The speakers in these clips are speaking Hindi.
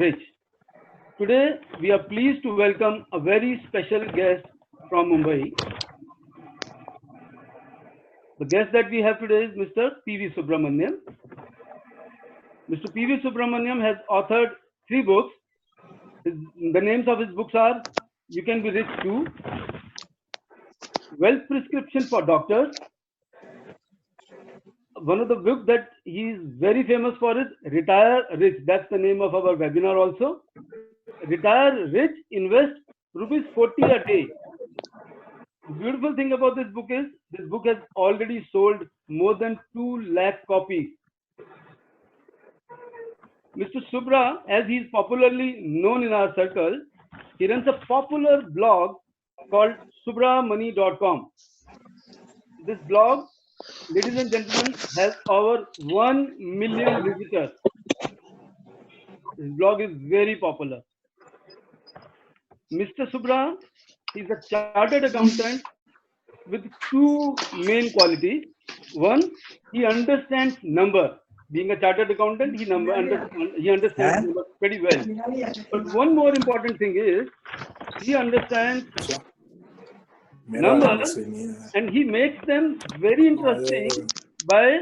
Rich. Today, we are pleased to welcome a very special guest from Mumbai. The guest that we have today is Mr. P.V. Subramaniam. Mr. P.V. Subramaniam has authored 3 books. The names of his books are You Can Be Rich Too, Wealth Prescription for Doctors. One of the books that he is very famous for is Retire Rich. That's the name of our webinar also. Retire Rich, Invest ₹40 a day. The beautiful thing about this book is this book has already sold more than 2 lakh copies. Mr. Subra, as he is popularly known in our circle, he runs a popular blog called subramoney.com. This blog, ladies and gentlemen, has over 1 million visitors. This blog is very popular. Mr. Subra is a chartered accountant with 2 main qualities. One, he understands number. Being a chartered accountant, he understands numbers pretty well. But one more important thing is he understands numbers and he makes them very interesting by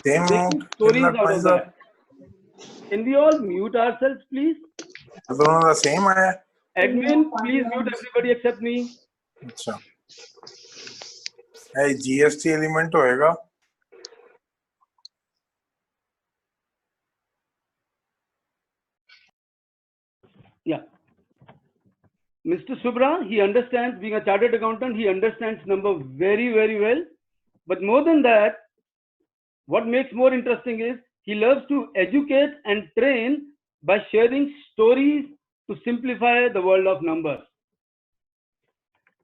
making stories out of that. Can we all mute ourselves, please? Admin, please mute everybody except me. अच्छा, GST एलिमेंट होएगा. Yeah. Mr. Subra, he understands, being a chartered accountant, he understands number very, very well. But more than that, what makes more interesting is he loves to educate and train by sharing stories to simplify the world of numbers.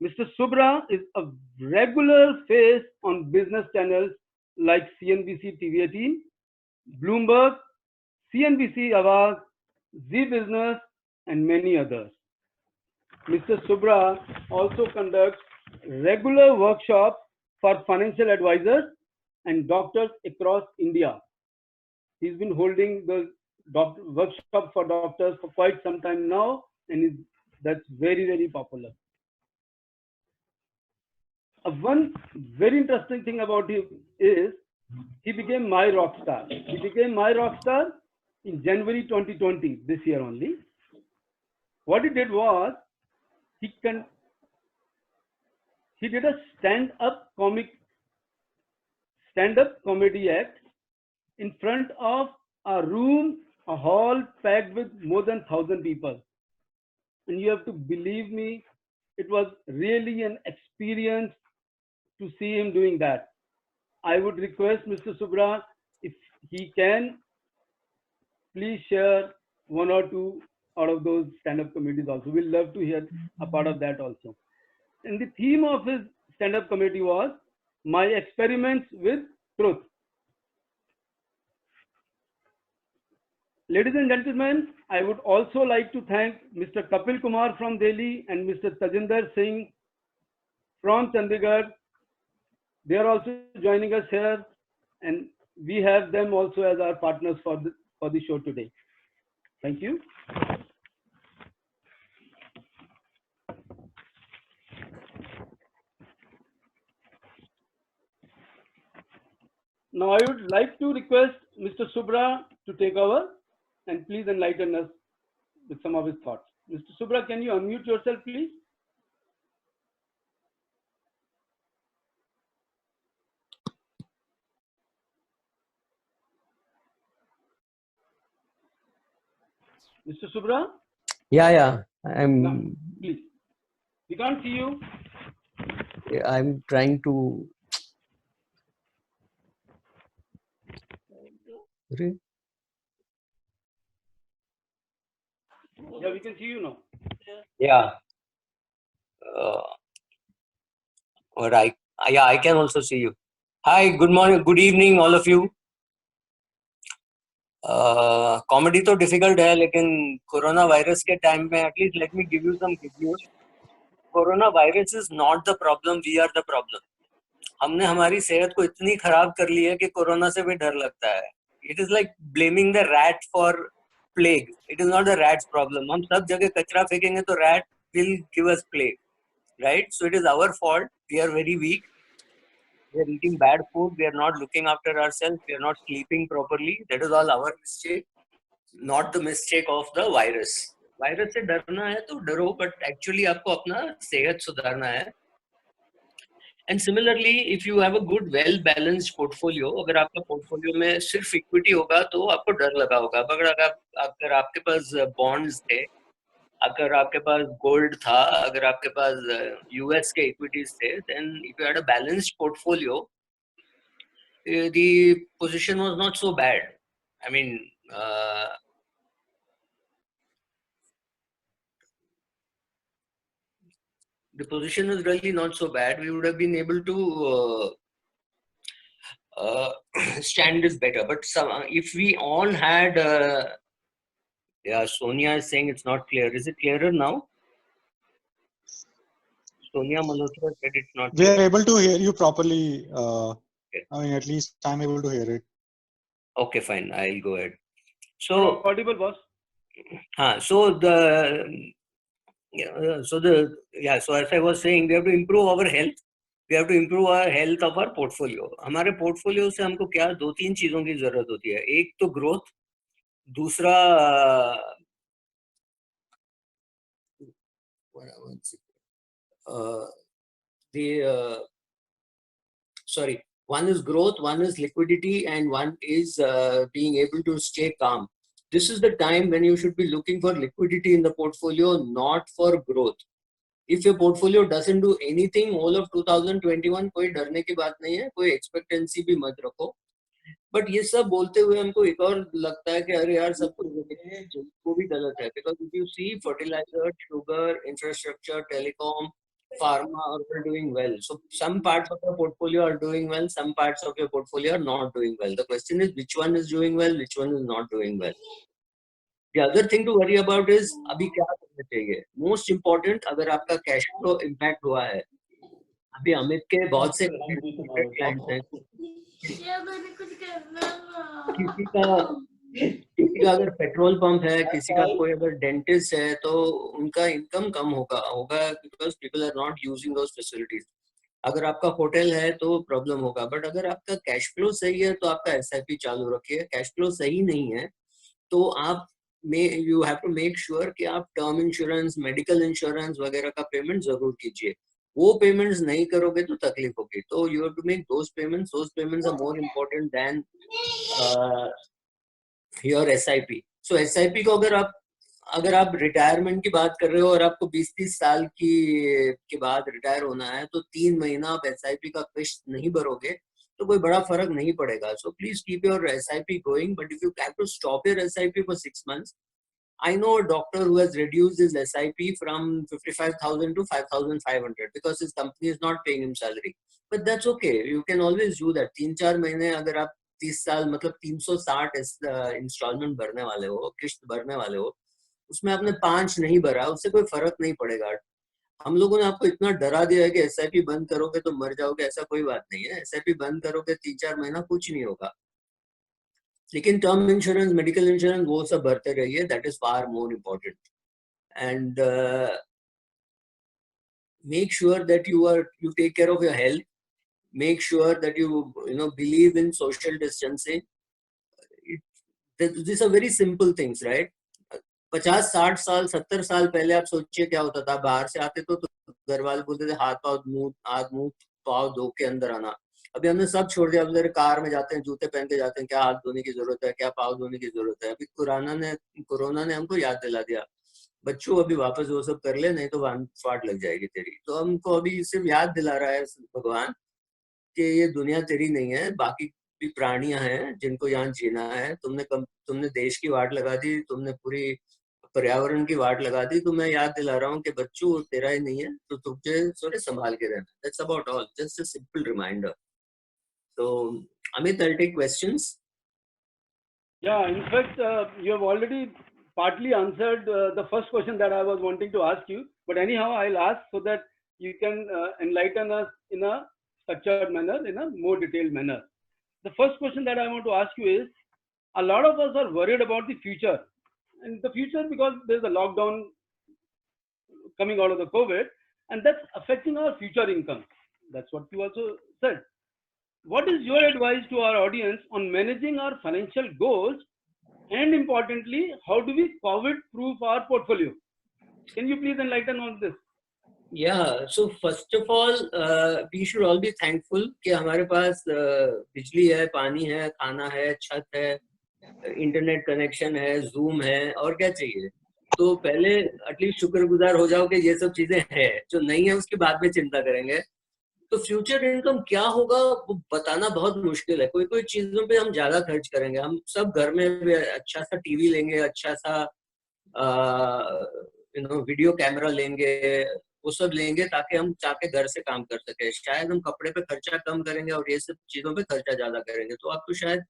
Mr. Subra is a regular face on business channels like CNBC TV18, Bloomberg, CNBC Awaaz, Zee Business, and many others. Mr. Subra also conducts regular workshops for financial advisors and doctors across India. He's been holding the workshop for doctors for quite some time now, and that's very, very popular. One very interesting thing about him is he became my rock star. He became my rock star in January 2020, this year only. What he did was he did a stand-up comedy act in front of a room, a hall packed with more than 1,000 people. And you have to believe me, it was really an experience to see him doing that. I would request Mr. Subra, if he can, please share 1 or 2 out of those stand-up comedies also. We'll love to hear a part of that also. And the theme of his stand-up comedy was My Experiments with Truth. Ladies and gentlemen, I would also like to thank Mr. Kapil Kumar from Delhi and Mr. Tajinder Singh from Chandigarh. They are also joining us here, and we have them also as our partners for the show today. Thank you. Now I would like to request Mr. Subra to take over and please enlighten us with some of his thoughts. Mr. Subra, can you unmute yourself, please? Mr. Subra? Yeah. No, please. We can't see you. I'm trying to. Yeah, we can see you now. Yeah. Right. Yeah, I can also see you. Hi, good morning, good evening, all of you. Comedy तो डिफिकल्ट है, लेकिन कोरोना वायरस के टाइम में at least let me give you some good news. Corona virus is not the problem, we are the problem. हमने हमारी सेहत को इतनी खराब कर ली है कि कोरोना से भी डर लगता है. It is like blaming the rat for plague. It is not the rat's problem. हम सब जगह कचरा फेंकेंगे तो rat will give us plague, right? So it is our fault. We are very weak. We are eating bad food. We are not looking after ourselves. We are not sleeping properly. That is all our mistake, not the mistake of the virus. Virus से डरना है तो डरो, but actually आपको अपना सेहत सुधारना है. And similarly, if you have a good, well-balanced portfolio, अगर आपका portfolio में सिर्फ equity होगा तो आपको डर लगा होगा. अगर आपके पास bonds थे, अगर आपके पास gold था, अगर आपके पास US के equities थे, then if you had a balanced portfolio, the position was not so bad. I mean, the position was really not so bad. We would have been able to stand this better. But if we all had, yeah, Sonia is saying it's not clear. Is it clearer now? Sonia Malhotra said it's not We clear. are able to hear you properly. Okay. I mean, at least I'm able to hear it. Okay, fine. I'll go ahead. So, You're audible, boss. so as I was saying, we have to improve our health. We have to improve our health of our portfolio. हमारे portfolio से हमको क्या 2-3 चीजों की जरूरत होती है. एक तो growth, दूसरा one is growth, one is liquidity, and one is being able to stay calm. This is the time when you should be looking for liquidity in the portfolio, not for growth. If your portfolio doesn't do anything all of 2021, कोई डरने की बात नहीं है, कोई expectancy भी मत रखो. But ये सब बोलते हुए हमको एक और लगता है कि अरे यार सब कुछ वो भी गलत है. Because if you see fertilizer, sugar, infrastructure, telecom, pharma are all doing well. So some parts of your portfolio are doing well, some parts of your portfolio are not doing well. The question is which one is doing well, which one is not doing well. The other thing to worry about is अभी क्या करना चाहिए. Most important, अगर आपका cash flow impact हुआ है, अभी अमित के बहुत से clients हैं, किसी का अगर पेट्रोल पंप है, किसी का कोई अगर डेंटिस्ट है, तो उनका इनकम कम होगा because people are not using those facilities. अगर आपका होटल है तो प्रॉब्लम होगा. बट अगर आपका कैश फ्लो सही है तो आपका एसआईपी चालू रखिए. कैश फ्लो सही नहीं है तो आप you have to make sure कि आप टर्म इंश्योरेंस, मेडिकल इंश्योरेंस वगैरह का पेमेंट जरूर कीजिए. वो पेमेंट्स नहीं करोगे तो तकलीफ होगी. तो you have to make those payments are more important than your SIP. So SIP को अगर आप रिटायरमेंट की बात कर रहे हो और आपको 20-30 साल के बाद रिटायर होना है, तो 3 महीना आप एसआईपी का किस्त नहीं भरोगे तो कोई बड़ा फर्क नहीं पड़ेगा. So please keep your SIP going. But if you have to stop your SIP for 6 months, I know a doctor who has reduced his SIP from 55,000 to 5,500 because his company is not paying him salary. But that's okay. You can always do that. 3-4 महीने अगर आप 30 साल मतलब 360 इंस्टॉलमेंट भरने वाले हो, किस्त भरने वाले हो, उसमें आपने 5 नहीं भरा, उससे कोई फर्क नहीं पड़ेगा. हम लोगों ने आपको इतना डरा दिया है कि एसआईपी बंद करोगे तो मर जाओगे. ऐसा कोई बात नहीं है. एसआईपी बंद करोगे 3-4 महीना कुछ नहीं होगा. लेकिन टर्म इंश्योरेंस, मेडिकल इंश्योरेंस वो सब भरते रहिए. That is far more important. And make sure that you take care of your health. Make sure that you believe in social distancing. These are very simple things, right? 50, 60 साल, 70 साल पहले आप सोचिए क्या होता था. बाहर से आते तो घर वाले बोलते थे हाथ मुंह पाव धो के अंदर आना. अभी हमने सब छोड़ दिया. अब कार में जाते हैं, जूते पहन के जाते हैं. क्या हाथ धोने की जरूरत है, क्या पाव धोने की जरूरत है. अभी कोरोना ने हमको याद दिला दिया, बच्चों अभी वापस वो सब कर ले, नहीं तो फाट लग जाएगी तेरी. तो हमको अभी सिर्फ याद दिला रहा है भगवान कि ये दुनिया तेरी नहीं है. बाकी भी प्राणियां हैं जिनको यहाँ जीना है. तुमने देश की वाट लगा दी, तुमने पूरी पर्यावरण की वाट लगा दी. तो मैं याद दिला रहा हूँ कि बच्चों तेरा ही नहीं है तो तुझे थोड़े संभाल के रहना. That's about all. Just a simple reminder. So Amit, I'll take questions. Yeah, in fact, you have already partly answered the first question that I was wanting to ask you. But anyhow, I'll ask so that you can enlighten us in a structured manner, in a more detailed manner. The first question that I want to ask you is, a lot of us are worried about the future. in the future, because there's a lockdown coming out of the COVID, and that's affecting our future income. That's what you also said. What is your advice to our audience on managing our financial goals? And importantly, how do we COVID-proof our portfolio? Can you please enlighten on this? Yeah, so first of all, we should all be thankful कि हमारे पास बिजली है, पानी है, खाना है, छत है, इंटरनेट कनेक्शन है, जूम है, और क्या चाहिए? तो पहले एटलीस्ट शुक्रगुजार हो जाओ कि ये सब चीजें हैं. जो नहीं है उसकी बाद में चिंता करेंगे. तो फ्यूचर इनकम क्या होगा वो बताना बहुत मुश्किल है. कोई कोई चीजों पे हम ज्यादा खर्च करेंगे. हम सब घर में भी अच्छा सा टीवी लेंगे, अच्छा सा वीडियो कैमरा लेंगे, वो सब लेंगे ताकि हम जाके घर से काम कर सके. शायद हम कपड़े पे खर्चा कम करेंगे और ये सब चीजों पे खर्चा ज्यादा करेंगे. तो आपको शायद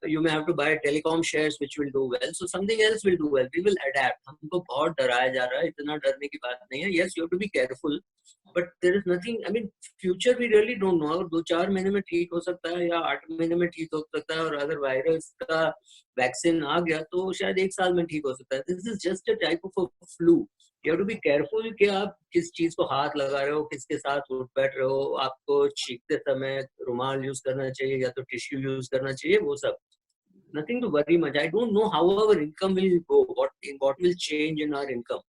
you may have to buy telecom shares which will do well, so something else will do well. We will adapt. हमको बहुत डराया जा रहा है, इतना डरने की बात नहीं है. Yes, you have to be careful, but there is nothing. I mean, future we really don't know. अगर 2-4 महीने में ठीक हो सकता है या 8 महीने में ठीक हो सकता है, और अगर वायरस का वैक्सीन आ गया तो शायद 1 साल में ठीक हो सकता है. This is just a type of a flu. You have to be careful कि आप किस चीज को हाथ लगा रहे हो, किसके साथ उठ बैठ रहे हो. आपको छींकते समय रुमाल यूज करना चाहिए या तो टिश्यू यूज करना चाहिए, वो सब. Nothing to worry much. I don't know how our income will go, what will change in our income.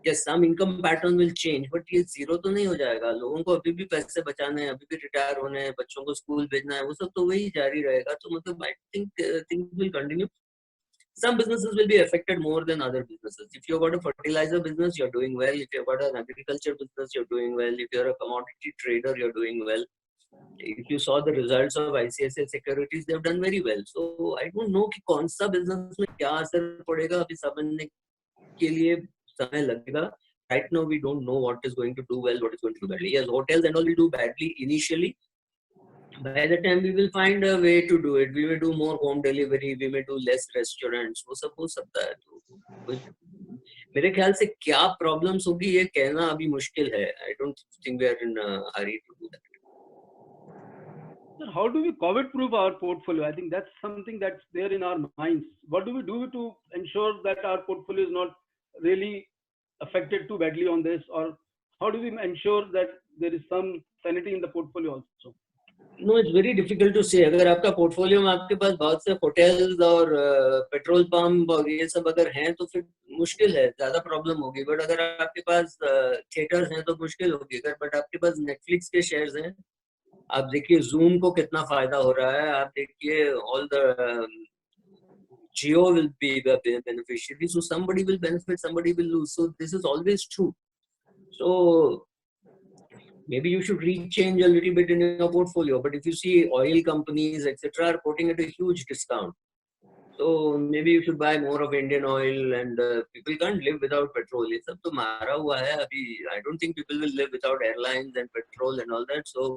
Yes, some income pattern will change, but ये जीरो तो नहीं हो जाएगा. लोगों को अभी भी पैसे बचाने हैं, अभी भी रिटायर होने हैं, बच्चों को स्कूल भेजना है, वो सब तो वही जारी रहेगा. तो मतलब I think things will continue. Some businesses will be affected more than other businesses. If you've got a fertilizer business, you're doing well. If you've got an agriculture business, you're doing well. If you're a commodity trader, you're doing well. If you saw the results of ICICI Securities, they've done very well. So I don't know कि कौन सा business में क्या असर पड़ेगा, अभी समझने के लिए समय लगेगा. Right now we don't know what is going to do well, what is going to do badly. Yes, hotels and all will do badly initially. By the time we will find a way to do it, we may do more home delivery, we may do less restaurants, वो सब हो सकता है. तो मेरे ख्याल से क्या problems होगी ये कहना अभी मुश्किल है. I don't think we are in a hurry to do that. Sir, how do we COVID-proof our portfolio? I think that's something that's there in our minds. What do we do to ensure that our portfolio is not really affected too badly on this, or how do we ensure that there is some sanity in the portfolio also? No, it's very difficult to say. अगर आपका पोर्टफोलियो में आपके पास बहुत से होटल्स और पेट्रोल पंप और ये सब अगर हैं तो फिर मुश्किल है, ज्यादा प्रॉब्लम होगी. बट अगर आपके पास थिएटर्स हैं तो मुश्किल होगी. अगर बट आपके पास नेटफ्लिक्स के शेयर्स हैं, आप देखिए जूम को कितना फायदा हो रहा है. आप देखिए all the Jio will be the beneficiary, so somebody will benefit, somebody will lose. So this is always true. So maybe you should rechange a little bit in your portfolio. But if you see oil companies, etc., are quoting at a huge discount, so maybe you should buy more of Indian oil. And people can't live without petrol. ये सब तो मारा हुआ है अभी. I don't think people will live without airlines and petrol and all that. So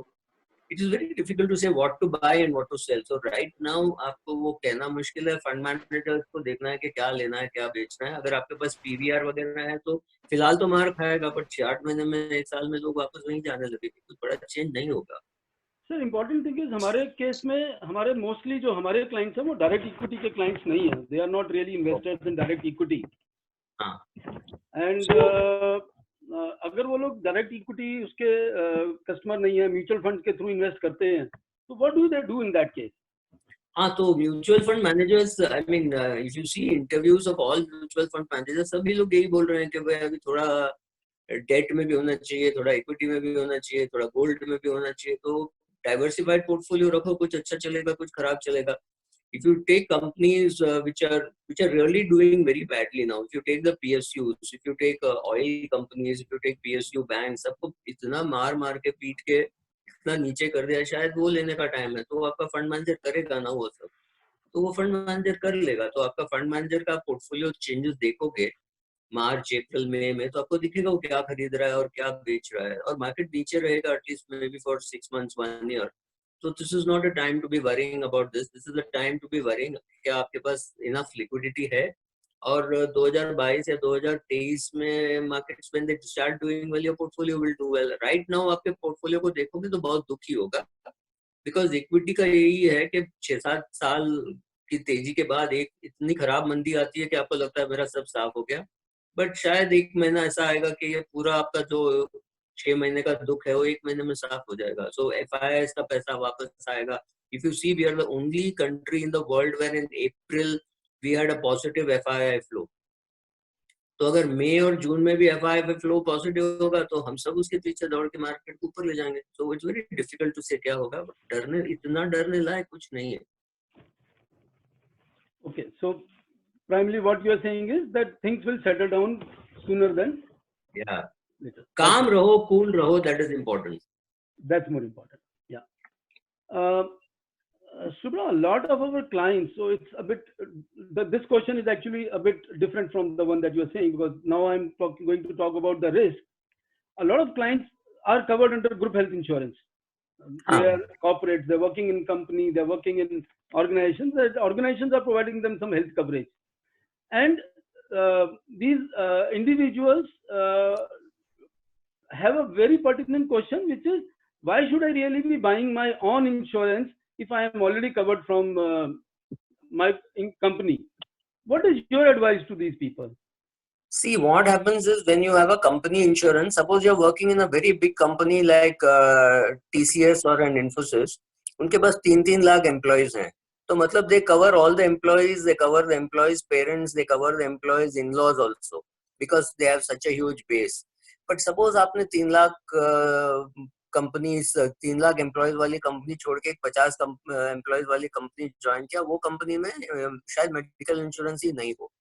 it is very difficult to say what to buy and what to sell. So right now आपको वो कहना मुश्किल है. फंड मैनेजर्स को देखना है कि क्या लेना है, क्या बेचना है. अगर आपके पास पीवीआर वगैरह है तो फिलहाल तो मार खाएगा, पर 6-8 महीने में, 1 साल में लोग वापस वहीं जाने लगेंगे. कुछ बड़ा चेंज नहीं होगा. सर, इम्पोर्टेंट थिंग इज हमारे केस में हमारे मोस्टली जो हमारे क्लाइंट्स हैं वो डायरेक्ट इक्विटी के क्लाइंट्स नहीं हैं. They are not really investors in direct equity. And अगर वो लोग डायरेक्ट इक्विटी उसके कस्टमर नहीं है, म्यूचुअल फंड के थ्रू इन्वेस्ट करते हैं, तो what do they do in that case? हाँ, तो mutual fund managers, I mean if you see interviews of all mutual fund managers, सभी लोग यही बोल रहे हैं कि भाई अभी थोड़ा डेट में भी होना चाहिए, थोड़ा इक्विटी में भी होना चाहिए, थोड़ा गोल्ड में भी होना चाहिए. तो डाइवर्सिफाइड पोर्टफोलियो रखो, कुछ अच्छा चलेगा, कुछ खराब चलेगा. If you take companies which are really doing very badly now, if you take the PSUs, if you take oil companies, if you take PSU banks, सबको इतना मार के पीट के इतना नीचे कर दिया, शायद वो लेने का टाइम है. तो आपका फंड मैनेजर करेगा ना वो सब, तो वो फंड मैनेजर कर लेगा. तो आपका फंड मैनेजर का पोर्टफोलियो चेंजेस देखोगे मार्च, अप्रैल, मई में, तो आपको दिखेगा वो क्या खरीद रहा है और क्या बेच रहा है. और मार्केट नीचे रहेगा at least may be for 6 months, 1 year. So this is not a time to be worrying about this. This is a time to be worrying कि आपके पास enough liquidity है. और 2022 या 2023 में markets when they start doing well, your portfolio will do well. Right now आपके portfolio को देखोगे तो बहुत दुखी होगा, because equity का यही है कि 6-7 साल की तेजी के बाद एक इतनी खराब मंदी आती है कि आपको लगता है मेरा सब साफ हो गया, बट शायद 1 महीना ऐसा आएगा कि ये पूरा आपका जो 6 महीने का दुख है वो 1 महीने में साफ हो जाएगा. सो FIIs का पैसा वापस आएगा. If you see, we are the only country in the world where in April we had a positive FII flow. तो अगर मई और जून में भी FII फ्लो पॉजिटिव होगा तो हम सब उसके पीछे दौड़ के मार्केट को ऊपर ले जाएंगे. So it's very difficult to say क्या होगा, डरने इतना डरने लायक कुछ नहीं है. Okay, so primarily what you are saying is that things will settle down sooner than Yeah. later. काम रहो, cool रहो, that is important. That's more important. Yeah. Subra, a lot of our clients, so it's a bit, this question is actually a bit different from the one that you are saying, because now I'm going to talk about the risk. A lot of clients are covered under group health insurance. They are corporates, they're working in company, they're working in organizations. Organizations are providing them some health coverage. And these individuals have a very pertinent question, which is, why should I really be buying my own insurance if I am already covered from my company? What is your advice to these people? See, what happens is when you have a company insurance, suppose you're working in a very big company like TCS or an Infosys, उनके पास 3-3 लाख employees हैं. तो मतलब they cover all the employees, they cover the employees' parents, they cover the employees' in-laws also, because they have such a huge base. But suppose आपने 3 लाख कंपनीज 3 लाख एम्प्लॉयज वाली कंपनी छोड़ के 50 एम्प्लॉयज वाली कंपनी ज्वाइन किया, वो कंपनी में शायद मेडिकल इंश्योरेंस ही नहीं हो,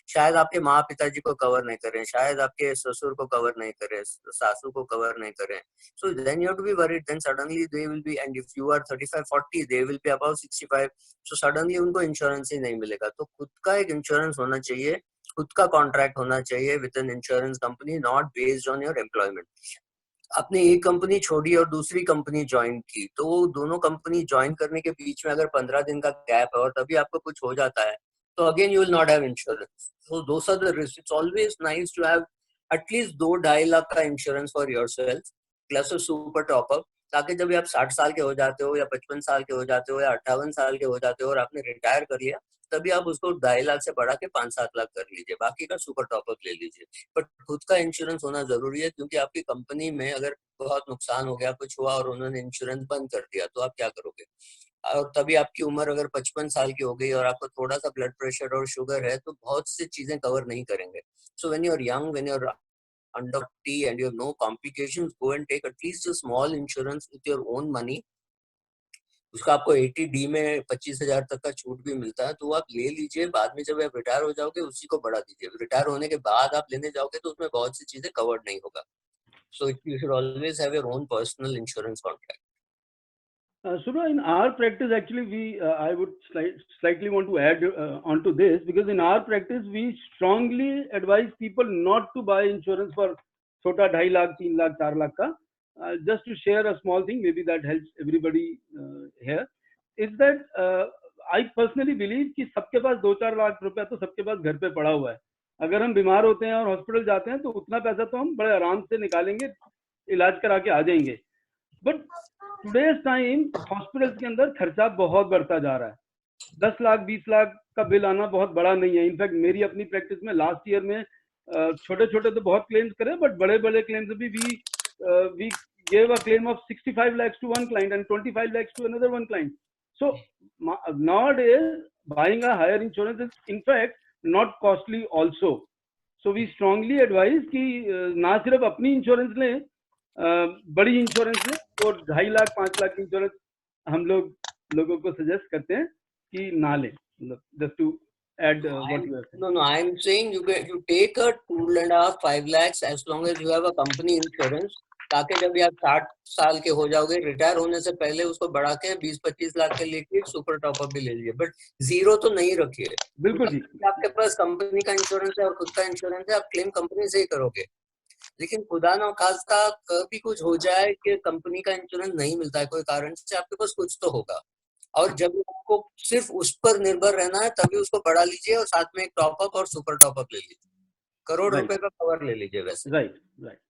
शायद आपके माँ पिताजी को कवर नहीं करें, शायद आपके ससुर को कवर नहीं करें, सासू को कवर नहीं करें. So then you have to be worried. Then suddenly they will be, and if you are 35-40, they will be about 65. So suddenly उनको इंश्योरेंस ही नहीं मिलेगा. तो खुद का एक इंश्योरेंस होना चाहिए, खुद का कॉन्ट्रैक्ट होना चाहिए with an insurance company, not based on your employment. आपने एक कंपनी छोड़ी और दूसरी कंपनी ज्वाइन की, तो वो दोनों कंपनी ज्वाइन करने के बीच में अगर 15 दिन का गैप है और तभी आपको कुछ हो जाता है, तो again you will not have insurance. So those are the risk. It's always nice to have at least 2-2.5 lakh का insurance for yourself plus a super top up, ताकि जब आप 60 साल के हो जाते हो या 55 साल के हो जाते हो या 58 साल के हो जाते हो और आपने रिटायर कर लिया, तभी आप उसको 2.5 लाख से बढ़ा के 5-7 लाख कर लीजिए, बाकी का सुपर टॉपअप ले लीजिए. बट खुद का इंश्योरेंस होना जरूरी है, क्योंकि आपकी कंपनी में अगर बहुत नुकसान हो गया, कुछ हुआ और उन्होंने इंश्योरेंस बंद कर दिया, तो आप क्या करोगे? और तभी आपकी उम्र अगर 55 साल की हो गई और आपको थोड़ा सा ब्लड प्रेशर और शुगर है, तो बहुत सी चीजें कवर नहीं करेंगे. So when you are young, when you are under T and you have no complications, go and take at least a small insurance with your own money. उसका आपको 80D में 25,000 तक का छूट भी मिलता है, तो आप ले लीजिए. बाद में जब आप रिटायर हो जाओगे उसी को बढ़ा दीजिए. रिटायर होने के बाद आप लेने जाओगे तो उसमें बहुत सी चीजें कवर्ड नहीं होगा. So you should always have your own personal insurance contract. Subra, in our practice, actually, I would slightly want to add onto this, because in our practice, we strongly advise people not to buy insurance for छोटा 2.5 लाख, 3 लाख, 4 लाख का. Just to share a small thing, maybe that helps everybody here, is that I personally believe कि सबके पास 2-4 लाख रुपया तो सबके पास घर पे पड़ा हुआ है. अगर हम बीमार होते हैं और हॉस्पिटल जाते हैं तो उतना पैसा तो हम बड़े आराम से निकालेंगे, इलाज करा के आ जाएंगे. बट टुडेज टाइम हॉस्पिटल्स के अंदर खर्चा बहुत बढ़ता जा रहा है. 10 लाख 20 लाख का बिल आना बहुत बड़ा नहीं है. इनफैक्ट मेरी अपनी प्रैक्टिस में लास्ट ईयर में छोटे छोटे तो बहुत क्लेम्स करे, बट बड़े बड़े क्लेम्स भी we gave a claim of 65 lakhs to one client and 25 lakhs to another one client. So nowadays buying a higher insurance is in fact not costly also. So we strongly advise कि ना सिर्फ अपनी इंश्योरेंस लें, बड़ी इंश्योरेंस लें, और 2.5 लाख 5 लाख की इंश्योरेंस हम लोगों को सजेस्ट करते हैं कि ना लें. Just to add what you are saying. No, I am saying you take a 2.5-5 lakhs as long as you have a company insurance, ताकि जब आप 60 साल के हो जाओगे, रिटायर होने से पहले उसको बढ़ा के 20-25 लाख के लेके सुपर टॉपअप भी ले लीजिए. बट जीरो तो नहीं रखिए. बिल्कुल जी. आपके पास कंपनी का इंश्योरेंस है और खुद का इंश्योरेंस है, आप क्लेम कंपनी से ही करोगे. लेकिन खुदा ना खास्ता कभी कुछ हो जाए कि कंपनी का इंश्योरेंस नहीं मिलता है कोई कारण से, आपके पास कुछ तो होगा. और जब आपको सिर्फ उस पर निर्भर रहना है, तभी उसको बढ़ा लीजिए और साथ में एक टॉपअप और सुपर टॉपअप ले लीजिए. करोड़ रुपए का कवर ले लीजिए वैसे. राइट.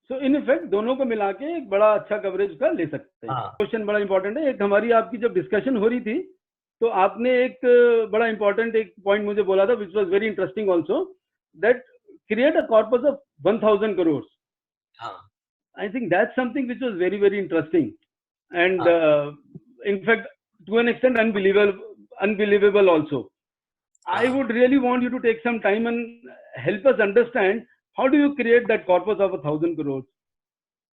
सो इन इफेक्ट दोनों को मिला के एक बड़ा अच्छा कवरेज का ले सकते हैं. क्वेश्चन बड़ा इंपॉर्टेंट है. एक हमारी आपकी जब डिस्कशन हो रही थी तो आपने एक बड़ा इंपॉर्टेंट एक पॉइंट मुझे बोला था, which was very interesting also, that create a corpus of 1000 crore. हाँ I think that's something which was very, very interesting, and हाँ in fact, to an extent, unbelievable also. I हाँ. would really want you to take some time and help us understand how do you create that corpus of 1000 crores.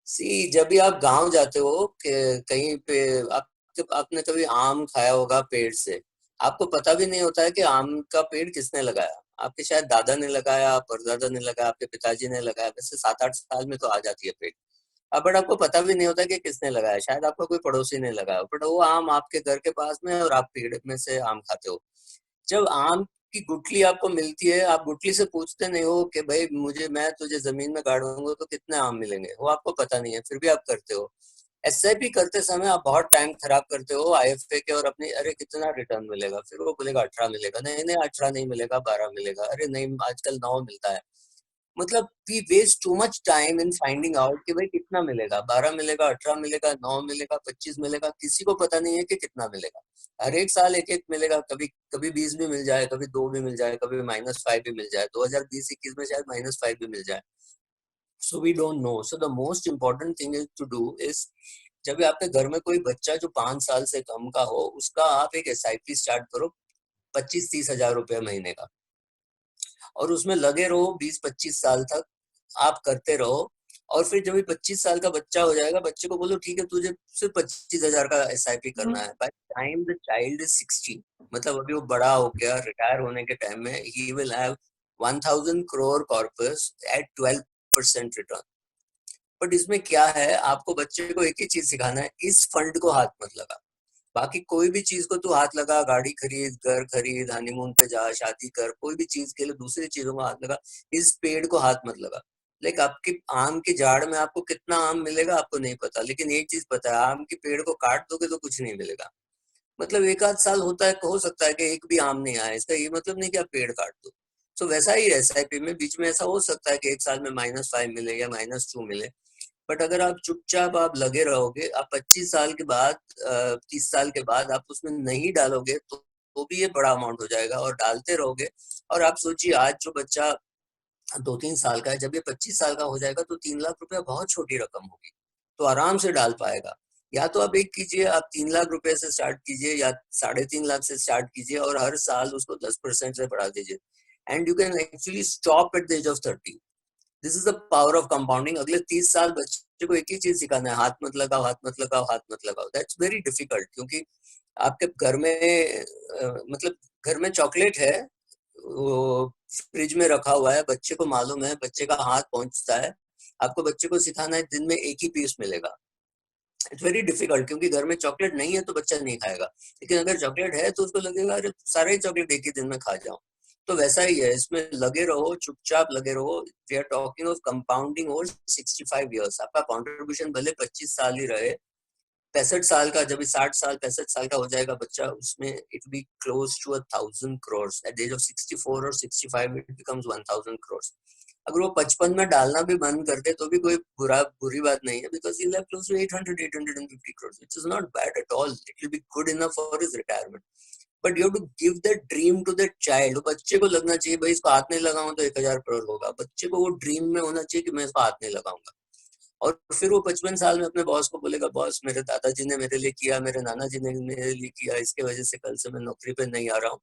सी जब भी आप गांव जाते हो कहीं पे आपने कभी आम खाया होगा पेड़ से, आपको पता भी नहीं होता है कि आम का पेड़ किसने लगाया. आपके शायद दादा ने लगाया, परदादा ने लगाया, आपके पिताजी ने लगाया. वैसे 7-8 साल में तो आ जाती है पेड़. अब बट आपको पता भी नहीं होता कि किसने लगाया. शायद आपका कोई पड़ोसी ने लगाया, बट वो आम आपके घर के पास में है और आप पेड़ में से आम खाते हो. जब आम की गुठली आपको मिलती है, आप गुठली से पूछते नहीं हो कि भाई मैं तुझे जमीन में गाड़ूंगा तो कितने आम मिलेंगे. वो आपको पता नहीं है, फिर भी आप करते हो. एसआईपी करते समय आप बहुत टाइम खराब करते हो आईएफए के, और अपनी अरे कितना रिटर्न मिलेगा, फिर वो बोलेगा 18 मिलेगा, नहीं नहीं 18 नहीं मिलेगा, 12 मिलेगा, अरे नहीं आजकल 9 मिलता है. मतलब we waste too much time in finding out कि भाई कितना मिलेगा, 12 मिलेगा, 18 मिलेगा, 9 मिलेगा, 25 मिलेगा. किसी को पता नहीं है कि कितना मिलेगा. हर एक साल एक एक मिलेगा. कभी कभी 20 भी मिल जाए, कभी 2 भी मिल जाए, कभी -5 भी मिल जाए. 2020-21 में शायद -5 भी मिल जाए. So we don't know. So the most important thing is to do is, जब भी आपके घर में कोई बच्चा जो 5 साल से कम का हो, उसका आप एक एसआईपी स्टार्ट करो 25-30 हजार रुपए महीने का, और उसमें लगे रहो 20-25 साल तक. आप करते रहो, और फिर जब 25 साल का बच्चा हो जाएगा, बच्चे को बोलो ठीक है तुझे सिर्फ 25,000 का एसआईपी करना है. By time the child is 60, मतलब अभी वो बड़ा हो गया, रिटायर होने के टाइम में ही will have 1000 crore corpus at 12% return. But इसमें क्या है, आपको बच्चे को एक ही चीज सिखाना है, इस फंड को हाथ मत लगा. बाकी कोई भी चीज को तू हाथ लगा, गाड़ी खरीद, घर खरीद, हनीमून पे जा, शादी कर, कोई भी चीज के लिए दूसरी चीजों को हाथ लगा, इस पेड़ को हाथ मत लगा. लाइक आपकी आम की झाड़ में आपको कितना आम मिलेगा आपको नहीं पता, लेकिन एक चीज पता है, आम की पेड़ को काट दोगे तो कुछ नहीं मिलेगा. मतलब एक आध साल होता है, हो सकता है कि एक भी आम नहीं आए, इसका ये मतलब नहीं कि आप पेड़ काट दो. तो वैसा ही एसआईपी में बीच में ऐसा हो सकता है कि एक साल में -5 मिले या -2 मिले. बट अगर आप चुपचाप आप लगे रहोगे, आप 25 साल के बाद 30 साल के बाद आप उसमें नहीं डालोगे तो भी ये बड़ा अमाउंट हो जाएगा, और डालते रहोगे. और आप सोचिए, आज जो बच्चा 2-3 साल का है, जब ये 25 साल का हो जाएगा तो 3 लाख रुपया बहुत छोटी रकम होगी, तो आराम से डाल पाएगा. या तो आप एक कीजिए, आप 3 लाख रुपए से स्टार्ट कीजिए या 3.5 लाख से स्टार्ट कीजिए, और हर साल उसको 10% से बढ़ा दीजिए. And you can actually stop at the age of 30. This is the power of compounding. अगले 30 साल बच्चे को एक ही चीज सिखाना है, हाथ मत लगाओ, हाथ मत लगाओ, हाथ मत लगाओ. दैट्स वेरी डिफिकल्ट, क्योंकि आपके घर में मतलब घर में चॉकलेट है, वो फ्रिज में रखा हुआ है, बच्चे को मालूम है, बच्चे का हाथ पहुंचता है, आपको बच्चे को सिखाना है दिन में एक ही पीस मिलेगा. इट्स वेरी डिफिकल्ट, क्योंकि घर में चॉकलेट नहीं है तो बच्चा नहीं खाएगा, लेकिन अगर चॉकलेट है तो उसको लगेगा अरे सारे ही चॉकलेट एक ही दिन में खा जाऊं. तो वैसा ही है, इसमें लगे रहो, चुपचाप लगे रहो. We are talking of compounding over 65 years. आपका कॉन्ट्रीब्यूशन भले 25 साल ही रहे, 65 साल का, जब 60 साल 65 साल का हो जाएगा बच्चा, उसमें it be close to 1000 crore. At the age of 64 और 65 इट बिकम्स 1000 करोड़. अगर वो 55 में डालना भी बंद कर दे तो भी कोई बुरी बात नहीं है, because he'll have close to 850 crores, which is not bad at all. It will be good enough for his retirement. But you have to give that dream to that child. वो बच्चे को लगना चाहिए भाई इसको हाथ नहीं लगाऊं तो 1000 करोड़ होगा. बच्चे को वो ड्रीम में होना चाहिए कि मैं इसको हाथ नहीं लगाऊंगा. और फिर वो 55 साल में अपने बॉस को बोलेगा, बॉस मेरे दादाजी ने मेरे लिए किया, मेरे नाना जी ने मेरे लिए किया, इसके वजह से कल से मैं नौकरी पे नहीं आ रहा हूँ,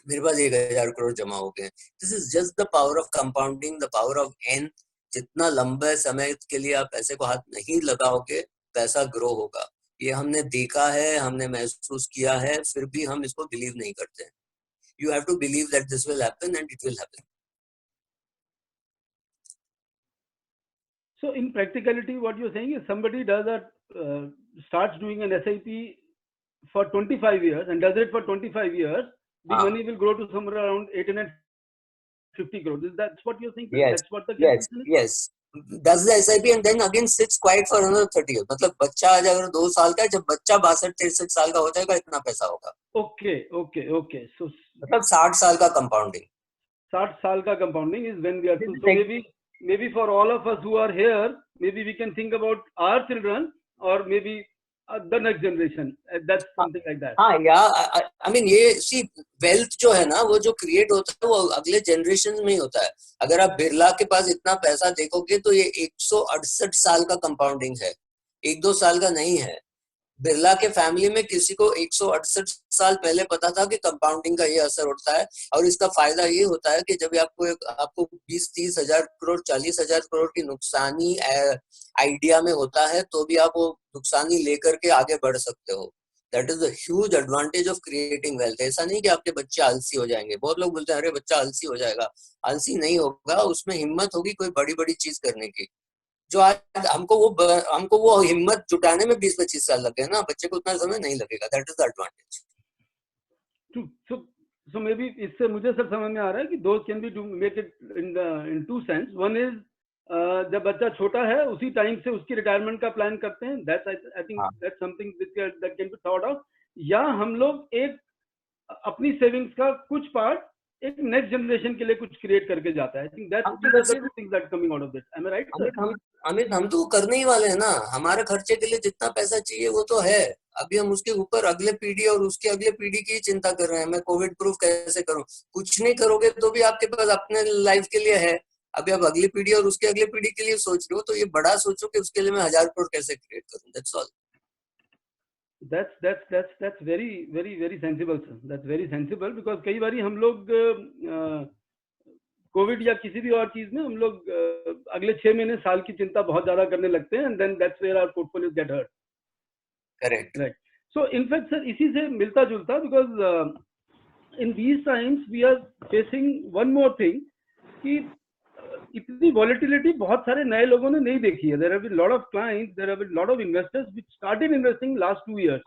मेरे पास 1000 करोड़ जमा हो गए. This is just the power of compounding, the power of N. जितना लंबे समय के लिए आप पैसे को हाथ नहीं लगाओगे, पैसा ग्रो होगा. ये हमने देखा है, हमने महसूस किया है, फिर भी हम इसको बिलीव नहीं करते. You have to believe that this will happen and it will happen. So in practicality, what you're saying is somebody does starts doing an SIP for 25 years and does it for 25 years, the money will grow to somewhere around 850 crores. That's what you're saying? Yes. That's what the Yes. Yes. Does the SIP and then again sits quiet for another 30 years. मतलब बच्चा आज अगर 2 साल का है, जब बच्चा 62-63 साल का हो जाएगा इतना पैसा होगा. Okay. So मतलब 60 साल का कंपाउंडिंग. 60 साल का compounding is when we are. So maybe for all of us who are here, maybe we can think about our children or maybe the next generation. That's something like that. हाँ या आई मीन ये सी वेल्थ जो है ना वो जो क्रिएट होता है वो अगले जनरेशन में ही होता है. अगर आप बिरला के पास इतना पैसा देखोगे तो ये 168 साल का कंपाउंडिंग है, 1-2 साल का नहीं है. बिरला के फैमिली में किसी को 168 साल पहले पता था कि कंपाउंडिंग का ये असर होता है. और इसका फायदा ये होता है कि जब आपको 20-30 हजार करोड़ 40 हजार करोड़ की नुकसानी आइडिया में होता है तो भी आप वो नुकसानी लेकर के आगे बढ़ सकते हो. That is the huge advantage of creating wealth. ऐसा नहीं कि आपके बच्चे आलसी हो जाएंगे. बहुत लोग बोलते हैं अरे बच्चा आलसी हो जाएगा. आलसी नहीं होगा, उसमें हिम्मत होगी कोई बड़ी बड़ी चीज करने की. जो आज हमको वो हिम्मत जुटाने में 20-25 साल लगे ना, बच्चे को उतना समय नहीं लगेगा. That is the advantage. So maybe इससे मुझे सर समझ में आ रहा है कि those can be make it in two sense. One is जब बच्चा छोटा है उसी टाइम से उसकी रिटायरमेंट का प्लान करते हैं. I think that's something that can be thought of. या हम लोग एक अपनी सेविंग्स का कुछ पार्ट एक नेक्स्ट जनरेशन के लिए कुछ क्रिएट करके जाता है. I think that's the two things that coming out of this. Am I right, sir? Amit हम तो करने ही वाले हैं ना. हमारे खर्चे के लिए जितना पैसा चाहिए वो तो है. अभी हम उसके ऊपर अगले पीढ़ी और उसके अगले पीढ़ी की चिंता कर रहे हैं. मैं कोविड प्रूफ कैसे करूं. कुछ नहीं करोगे तो भी आपके पास अपने लाइफ के लिए है. अभी आप अगली पीढ़ी और उसके अगले पीढ़ी के लिए सोच रहे हो तो ये बड़ा सोचो कि उसके लिए मैं 1000 करोड़ कैसे क्रिएट करूं. That's all. That's very sensible, sir. That's very sensible because कई बारी हम लोग कोविड या किसी भी और चीज में हम लोग अगले 6 महीने साल की चिंता बहुत ज्यादा करने लगते हैं. And then that's where our portfolios get hurt. Correct. Right. So in fact, sir, इसी से मिलता जुलता because in these times we are facing one more thing कि इतनी volatility बहुत सारे नए लोगों ने नहीं देखी है. There have been a lot of clients, there have been a lot of investors which started investing last 2 years.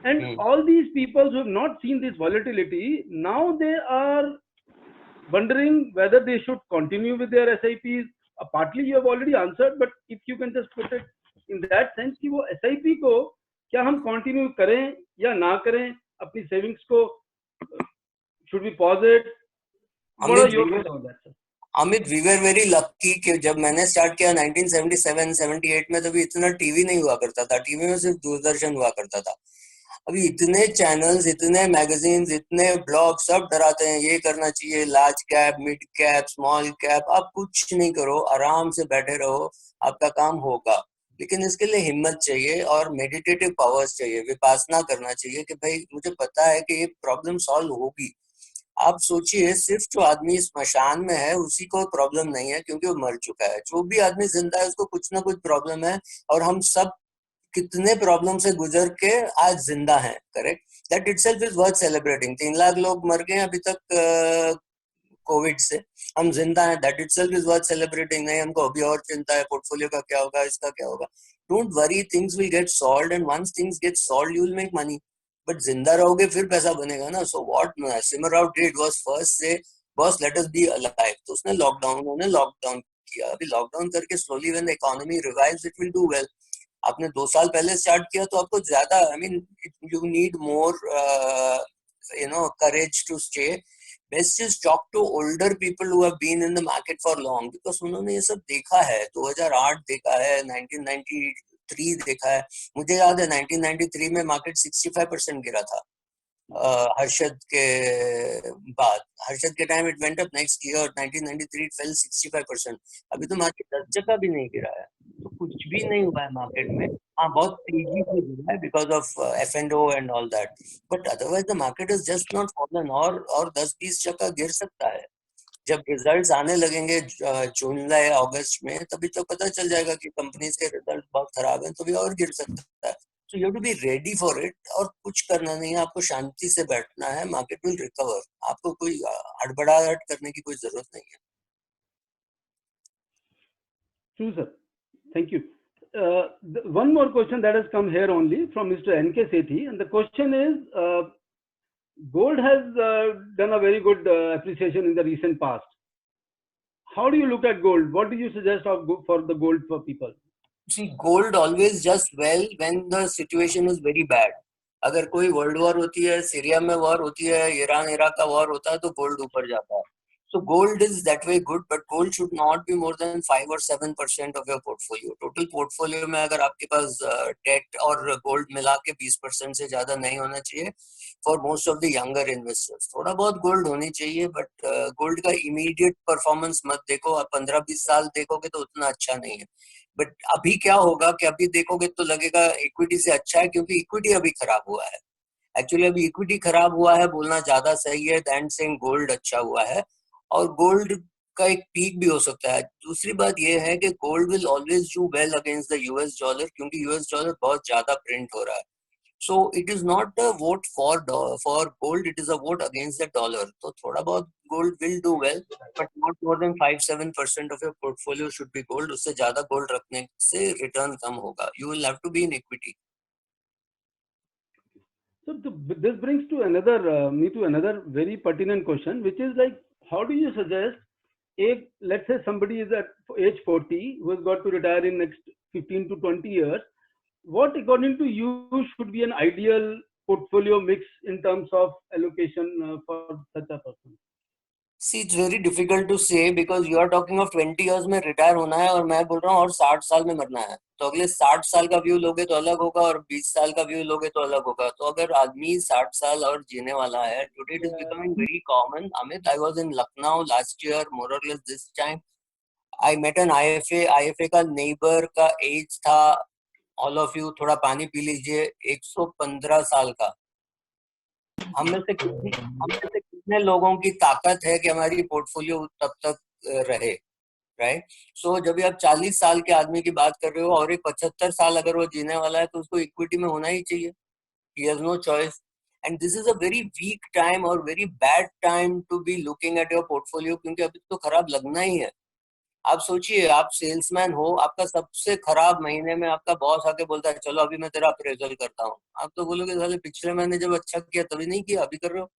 And all these people who have not seen this volatility, now they are wondering whether they should continue with their SIPs. Partly you have already answered, but if you can just put it in that sense कि वो SIP को क्या हम continue करें या ना करें, अपनी savings को should we pause it? What are your thoughts on that, sir? Amit, we were very lucky कि जब मैंने स्टार्ट किया 1977-78 में तभी इतना टीवी नहीं हुआ करता था. टीवी में सिर्फ दूरदर्शन हुआ करता था. अभी इतने चैनल्स, इतने मैगजीन्स, इतने ब्लॉग सब डराते हैं ये करना चाहिए, large cap, mid cap, small cap. आप कुछ नहीं करो, आराम से बैठे रहो, आपका काम होगा. लेकिन इसके लिए हिम्मत चाहिए और मेडिटेटिव पावर्स चाहिए, विपासना करना चाहिए कि भाई मुझे पता है कि ये प्रॉब्लम सॉल्व होगी. आप सोचिए, सिर्फ जो आदमी स्मशान में है उसी को प्रॉब्लम नहीं है क्योंकि वो मर चुका है. जो भी आदमी जिंदा है उसको कुछ ना कुछ प्रॉब्लम है. और हम सब कितने प्रॉब्लम से गुजर के आज जिंदा हैं. Correct. That itself is worth celebrating. 3 lakh लोग मर गए अभी तक कोविड से, हम जिंदा हैं. That itself is worth celebrating. नहीं हमको अभी और चिंता है, पोर्टफोलियो का क्या होगा, इसका क्या होगा. Don't worry, things will get solved and once things get solved you will make money. But जिंदा रहोगे फिर पैसा बनेगा ना. So what Narasimha Rao did was first से boss let us be alive. तो उसने लॉकडाउन किया. अभी लॉकडाउन करके slowly when the economy revives it will do well. आपने 2 साल पहले स्टार्ट किया तो आपको ज्यादा, I mean you need more courage to stay. Best is talk to older people who have been in the market for long because उन्होंने ये सब देखा है. 2008 देखा है, 1993 देखा है. मुझे याद है 1993 में मार्केट 65% गिरा था हर्षद के बाद. हर्षद के time it went up. Next year 1993 it fail 65%. अभी तो मार्केट 10% भी नहीं गिरा है. तो कुछ भी नहीं हुआ है मार्केट में. हाँ, बहुत तेजी से गिरा है because of F&O and all that. But otherwise the market is just not fallen. और 10-20% गिर सकता है. जब रिजल्ट्स आने लगेंगे जुलाई अगस्त में, तभी तो पता चल जाएगा कि कंपनीज के रिजल्ट बहुत खराब हैं, तो भी और गिर सकता है. So you have to be ready for it. और कुछ करना नहीं है, आपको शांति से बैठना है. Market will recover. आपको कोई हड़बड़ाहट करने की कोई जरूरत नहीं है. True, sir. Thank you. One more question that has come here only from Mr. N.K. Sethi, and the question is, gold has done a very good appreciation in the recent past. How do you look at gold? What do you suggest for the gold for people? See, gold always does well when the situation is very bad. अगर कोई वर्ल्ड वॉर होती है, सीरिया में वॉर होती है, ईरान इराक का वॉर होता है, तो गोल्ड ऊपर जाता है. So gold is that way good, but gold should not be more than 5 or 7% of your portfolio. Total portfolio में अगर आपके पास debt और gold मिला के 20% से ज़्यादा नहीं होना चाहिए for most of the younger investors. थोड़ा बहुत gold होनी चाहिए, but gold का immediate performance मत देखो. आप 15-20 साल देखोगे तो उतना अच्छा नहीं है. But अभी क्या होगा कि अभी देखोगे तो लगेगा equity से अच्छा है, क्योंकि equity अभी खराब हुआ है. एक्चुअली अभी इक्विटी खराब हुआ है बोलना ज्यादा सही है दैन सेइंग गोल्ड अच्छा हुआ है, और गोल्ड का एक पीक भी हो सकता है. दूसरी बात यह है कि gold will always do well against the US dollar, क्योंकि यूएस डॉलर बहुत ज्यादा प्रिंट हो रहा है. So it is not a vote for gold, it is a vote against the dollar. तो थोड़ा बहुत gold will do well, but not more than 5-7% of your portfolio should be gold. उससे ज्यादा गोल्ड रखने से रिटर्न कम होगा. You will have to be in equity. So this brings to another very pertinent question, which is like, how do you suggest if, let's say, somebody is at age 40 who has got to retire in next 15 to 20 years, what according to you should be an ideal portfolio mix in terms of allocation for such a person? See, it's very difficult to say because you are talking of 20 years में रिटायर होना है और मैं बोल रहा हूँ और 60 साल में मरना है. तो अगले 60 साल का व्यू लोगे तो अलग होगा और 20 साल का व्यू लोगे तो अलग होगा. तो अगर आदमी 60 साल और जीने वाला है, today it is becoming very common. Amit, I was in Lucknow last year, more or less this time. I met an IFA का neighbor का age था, all of you थोड़ा पानी पी लीजिए, 115 साल का. हम में से कितने लोगों की ताकत है कि हमारी पोर्टफोलियो तब तक रहे, राइट? सो जब भी आप 40 साल के आदमी की बात कर रहे हो और एक 75 साल अगर वो जीने वाला है तो उसको इक्विटी में होना ही चाहिए. He has no choice. And this is a very weak time or very bad time to be looking at your portfolio, क्योंकि अभी तो खराब लगना ही है. आप सोचिए, आप सेल्समैन हो, आपका सबसे खराब महीने में आपका बॉस आके बोलता है चलो अभी मैं तेरा अप्रेजल करता हूँ. आप तो बोलोगे साले पिछले महीने जब अच्छा किया तभी नहीं किया, अभी कर रहे हो.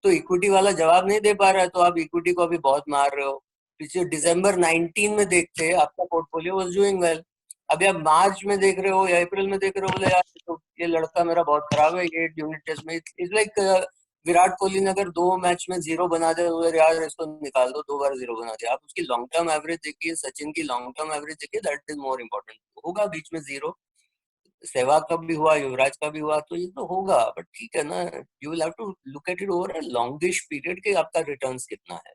तो इक्विटी वाला जवाब नहीं दे पा रहा है तो आप इक्विटी को अभी बहुत मार रहे हो. पिछले दिसंबर 19 में देखते आपका पोर्टफोलियो वाज डूइंग वेल. अभी आप मार्च में देख रहे हो या अप्रैल में देख रहे हो, बोले यार तो ये लड़का मेरा बहुत खराब है, ये यूनिट टेस्ट में इट्स लाइक विराट कोहली ने अगर 2 मैच में 0 बना दिया तो यार इसको निकाल दो, 2 बार 0 बना दिया. आप उसकी लॉन्ग टर्म एवरेज देखिए, सचिन की लॉन्ग टर्म एवरेज देखिए, दैट इज मोर इम्पोर्टेंट. होगा बीच में 0, सहवाग का भी हुआ, युवराज का भी हुआ, तो ये तो होगा. बट ठीक है ना, you will have to look at it over a longish period कि आपका रिटर्न्स कितना है.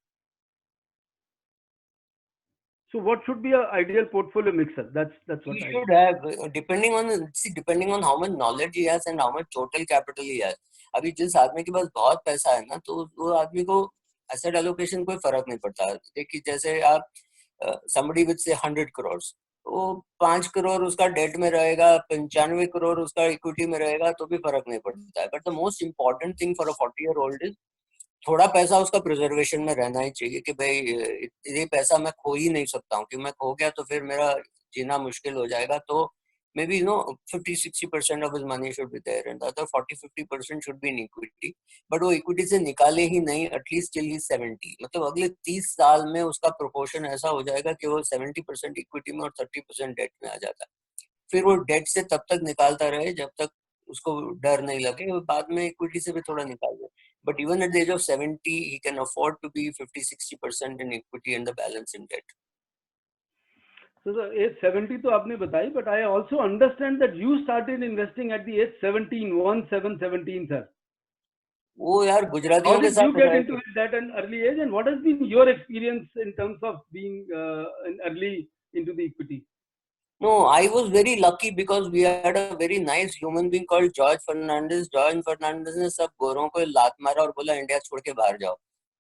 So what should be an ideal portfolio mixer? That's what He I should have, depending on how much knowledge he has and how much total capital he has. अभी जिस आदमी के पास बहुत पैसा है ना, तो वो आदमी को एसेट एलोकेशन कोई फर्क नहीं पड़ता. देखिए जैसे आप somebody with say 100 crore, तो 5 करोड़ उसका डेट में रहेगा, 95 करोड़ उसका इक्विटी में रहेगा, तो भी फर्क नहीं पड़ता है. But the most important thing for a 40-year-old is थोड़ा पैसा उसका प्रिजर्वेशन में रहना ही चाहिए कि भाई ये पैसा मैं खो ही नहीं सकता हूँ, कि मैं खो गया तो फिर मेरा जीना मुश्किल हो जाएगा. तो may be 50-60% of his money should be there and the other 40-50% should be in equity. But वो इक्विटी से निकाले ही नहीं एटलीस्ट टिल ही 70. मतलब अगले 30 साल में उसका प्रोपोर्शन ऐसा हो जाएगा कि वो 70% इक्विटी में और 30% डेट में आ जाता है. फिर वो डेट से तब तक निकालता रहे जब तक उसको डर नहीं लगे, बाद में इक्विटी से भी थोड़ा निकाल दे. But even at the age of 70, he can afford to be 50-60% in equity and the balance in debt. So the age 70 तो आपने बताई, but I also understand that you started investing at the age 17, sir. वो यार How गुजरातियों के did you साथ get रह into के. it at an early age, and what has been your experience in terms of being early into the equity? No, I was very lucky because we had a very nice human being called George Fernandez. George Fernandez ने सब गोरों को लात मारा और बोला इंडिया छोड़ के बाहर जाओ.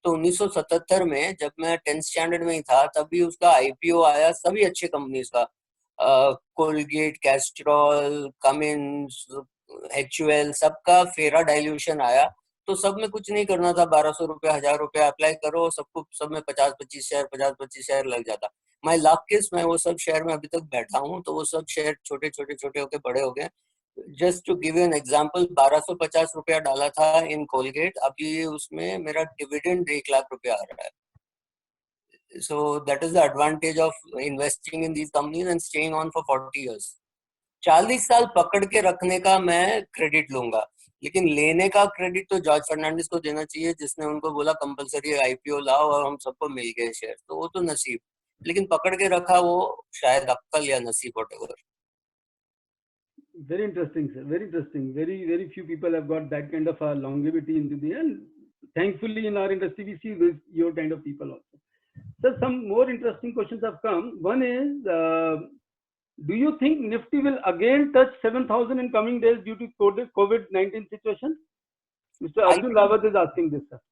तो 1977 में जब मैं 10th स्टैंडर्ड में ही था तभी उसका आईपीओ आया सभी अच्छे कंपनीज का, कोलगेट, कैस्ट्रॉल, कमिंस, एचयूएल, सबका फेरा डाइल्यूशन आया. तो सब में कुछ नहीं करना था, 1200 रुपया, 1000 रुपया अप्लाई करो, सबको सब में 50-25 शेयर लग जाता. माई लक इज मैं वो सब शेयर में अभी तक बैठा हूँ, तो वो सब शेयर छोटे छोटे होके बड़े हो गए. Just to give you an example, 1250 रुपया डाला था इन कोलगेट, अभी उसमें मेरा डिविडेंड 1 लाख रुपया आ रहा है. So that is the advantage of investing in these companies and staying on for 40 years. 40 साल पकड़ के रखने का मैं क्रेडिट लूंगा. लेकिन लेने का क्रेडिट तो जॉर्ज फर्नांडिस को देना चाहिए, जिसने उनको बोला कंपलसरी आईपीओ लाओ और हम सबको मिल गए शेयर। तो वो तो नसीब, लेकिन पकड़ के रखा वो शायद अक्कल या नसीब, whatever. Very interesting, sir. Very interesting. Very few people have got that kind of a longevity into the end. Thankfully, in our industry, we see this, your kind of people also. So, some more interesting questions have come. One is, do you think Nifty will again touch 7,000 in coming days due to COVID-19 situation? Mr. Arjun Rawat is asking this, sir.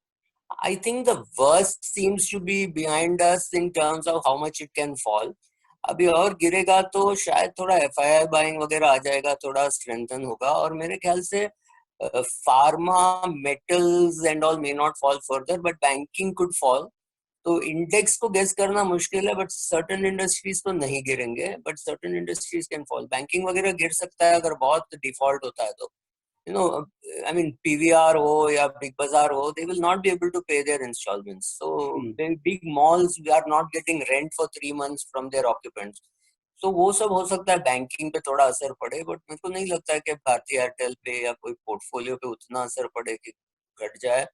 I think the worst seems to be behind us in terms of how much it can fall. अभी और गिरेगा तो शायद थोड़ा FII बाइंग वगैरह आ जाएगा, थोड़ा स्ट्रेंथन होगा, और मेरे ख्याल से pharma, metals and all may not fall further, but banking could fall. तो इंडेक्स को गेस करना मुश्किल है, बट सर्टेन इंडस्ट्रीज तो नहीं गिरेंगे, but certain industries can fall. Banking वगैरह गिर सकता है अगर बहुत डिफॉल्ट होता है तो, you know, I mean, PVR हो या Big Bazaar हो, they will not be able to pay their installments. So the big malls are not getting rent for 3 months from their occupants. So वो सब हो सकता है बैंकिंग पे थोड़ा असर पड़े, बट मेरे को नहीं लगता है कि भारतीय एयरटेल पे या कोई पोर्टफोलियो पे उतना असर पड़े कि घट जाए।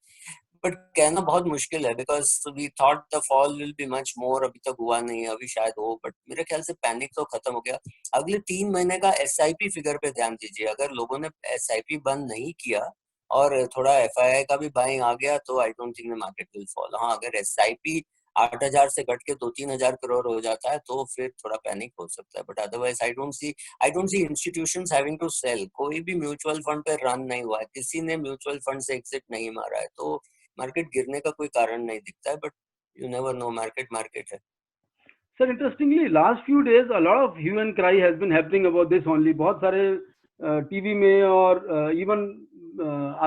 बट कहना बहुत मुश्किल है, because we thought the fall will be much more, अभी तक हुआ नहीं है, अभी शायद हो, बट मेरे ख्याल से पैनिक तो खत्म हो गया। अगले 3 महीने का SIP फिगर पे ध्यान दीजिए। अगर लोगों ने SIP बंद नहीं किया और थोड़ा FII का भी बाइंग आ गया तो I don't think the market will fall. हाँ, अगर SIP 8,000 से घट के 2-3 हजार करोड़ हो जाता है तो फिर थोड़ा पैनिक हो सकता है, but otherwise I don't see institutions having to sell. कोई भी म्यूचुअल फंड पे रन नहीं हुआ है, किसी ने म्यूचुअल फंड से एग्जिट नहीं मारा है, तो मार्केट गिरने का कोई कारण नहीं दिखता है, but you never know, market है। Sir, interestingly, last few days a lot of hue and cry has been happening about this only. बहुत सारे टीवी में और इवन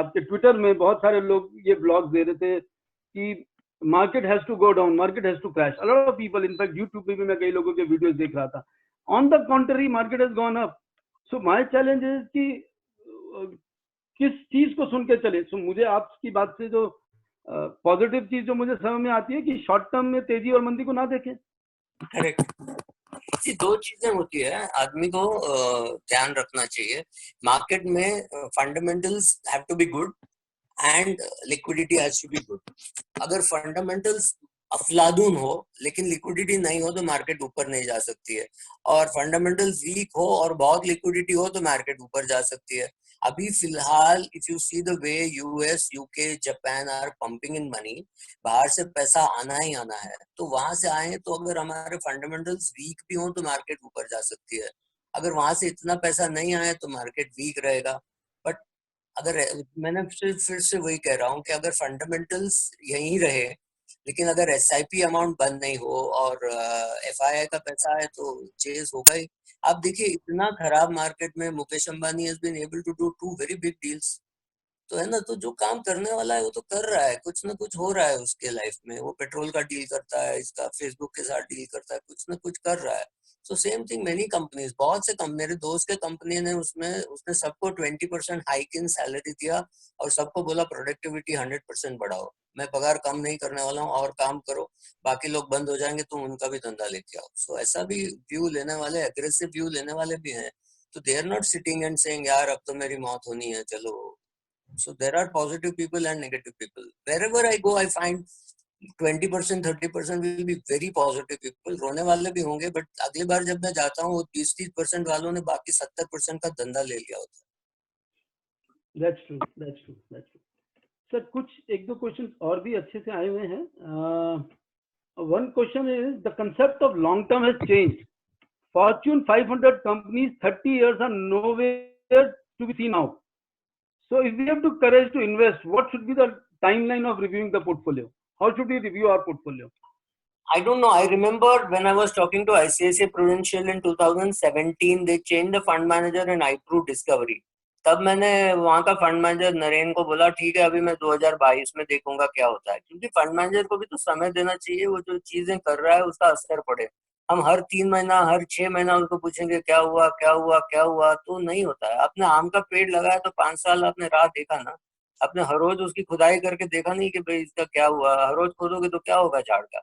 आपके ट्विटर में बहुत सारे लोग ये ब्लॉग्स दे रहे थे कि market has to go down, market has to crash. A lot of people, in fact YouTube पे भी मैं कई लोगों के वीडियोस देख रहा था। On the contrary, market has gone up. So my challenge is कि किस चीज को सुन के चले। सो मुझे आपकी बात से जो पॉजिटिव चीज जो मुझे समझ में आती है कि शॉर्ट टर्म में तेजी और मंदी को ना देखें। करेक्ट। दो चीजें होती है, आदमी को ध्यान रखना चाहिए। मार्केट में fundamentals have to be good and liquidity has to be good. अगर फंडामेंटल्स अफलातून हो लेकिन लिक्विडिटी नहीं हो तो मार्केट ऊपर नहीं जा सकती है, और फंडामेंटल्स वीक हो और बहुत लिक्विडिटी हो तो मार्केट ऊपर जा सकती है। अभी फिलहाल if you see the way US, UK, Japan are pumping in money, बाहर से पैसा आना ही आना है, तो वहां से आए तो अगर हमारे फंडामेंटल्स वीक भी हो तो मार्केट ऊपर जा सकती है। अगर वहां से इतना पैसा नहीं आए तो मार्केट वीक रहेगा। बट अगर मैंने फिर से वही कह रहा हूँ कि अगर फंडामेंटल्स यहीं रहे लेकिन अगर SIP अमाउंट बंद नहीं हो और FII का पैसा है तो चेज होगा ही। आप देखिए इतना खराब मार्केट में Mukesh Ambani has been able to do 2 very big deals, तो है ना। तो जो काम करने वाला है वो तो कर रहा है, कुछ ना कुछ हो रहा है उसके लाइफ में। वो पेट्रोल का डील करता है, इसका फेसबुक के साथ डील करता है, कुछ ना कुछ कर रहा है। So same thing many companies, बहुत से मेरे दोस्त के कंपनी ने उसने सबको 20% हाइक इन सैलरी दिया और सबको बोला प्रोडक्टिविटी 100% बढ़ाओ, मैं पगार कम नहीं करने वाला हूँ और काम करो, बाकी लोग बंद हो जाएंगे तुम उनका भी धंधा लेके आओ। सो ऐसा भी व्यू लेने वाले, एग्रेसिव व्यू लेने वाले भी हैं। तो they are not sitting and saying यार अब तो मेरी मौत होनी है चलो। So there are positive people and negative people. Wherever I go, I find 20%, 30% will be very positive people. रोने वाले भी होंगे, but अगली बार जब मैं जाता हूँ 20-30% वालों ने बाकी 70% का धंधा ले लिया होता है। That's true, that's true, that's true. Sir कुछ एक दो क्वेश्चन और भी अच्छे से आए हुए हैं। One question is the concept of long term has changed. Fortune 500 companies 30 years are nowhere to be seen now. So if we have the courage to invest, what should be the timeline of reviewing the portfolio? How should we review our portfolio? I don't know. I remember when I was talking to ICICI Prudential in 2017, they changed the fund manager in iPru Discovery. तब मैंने वहाँ का फंड मैनेजर नरेन को बोला ठीक है अभी मैं 2022 में देखूंगा क्या होता है, क्योंकि फंड मैनेजर को भी तो समय देना चाहिए, वो जो चीजें कर रहा है उसका असर पड़े। हम हर 3 महीना हर 6 महीना उसको पूछेंगे क्या हुआ क्या हुआ क्या हुआ, तो नहीं होता है। आपने आम का पेड़ लगाया तो 5 साल आपने राह देखा ना, आपने हर रोज उसकी खुदाई करके देखा नहीं कि भाई इसका क्या हुआ। हर रोज खोदोगे तो क्या होगा झाड़ का।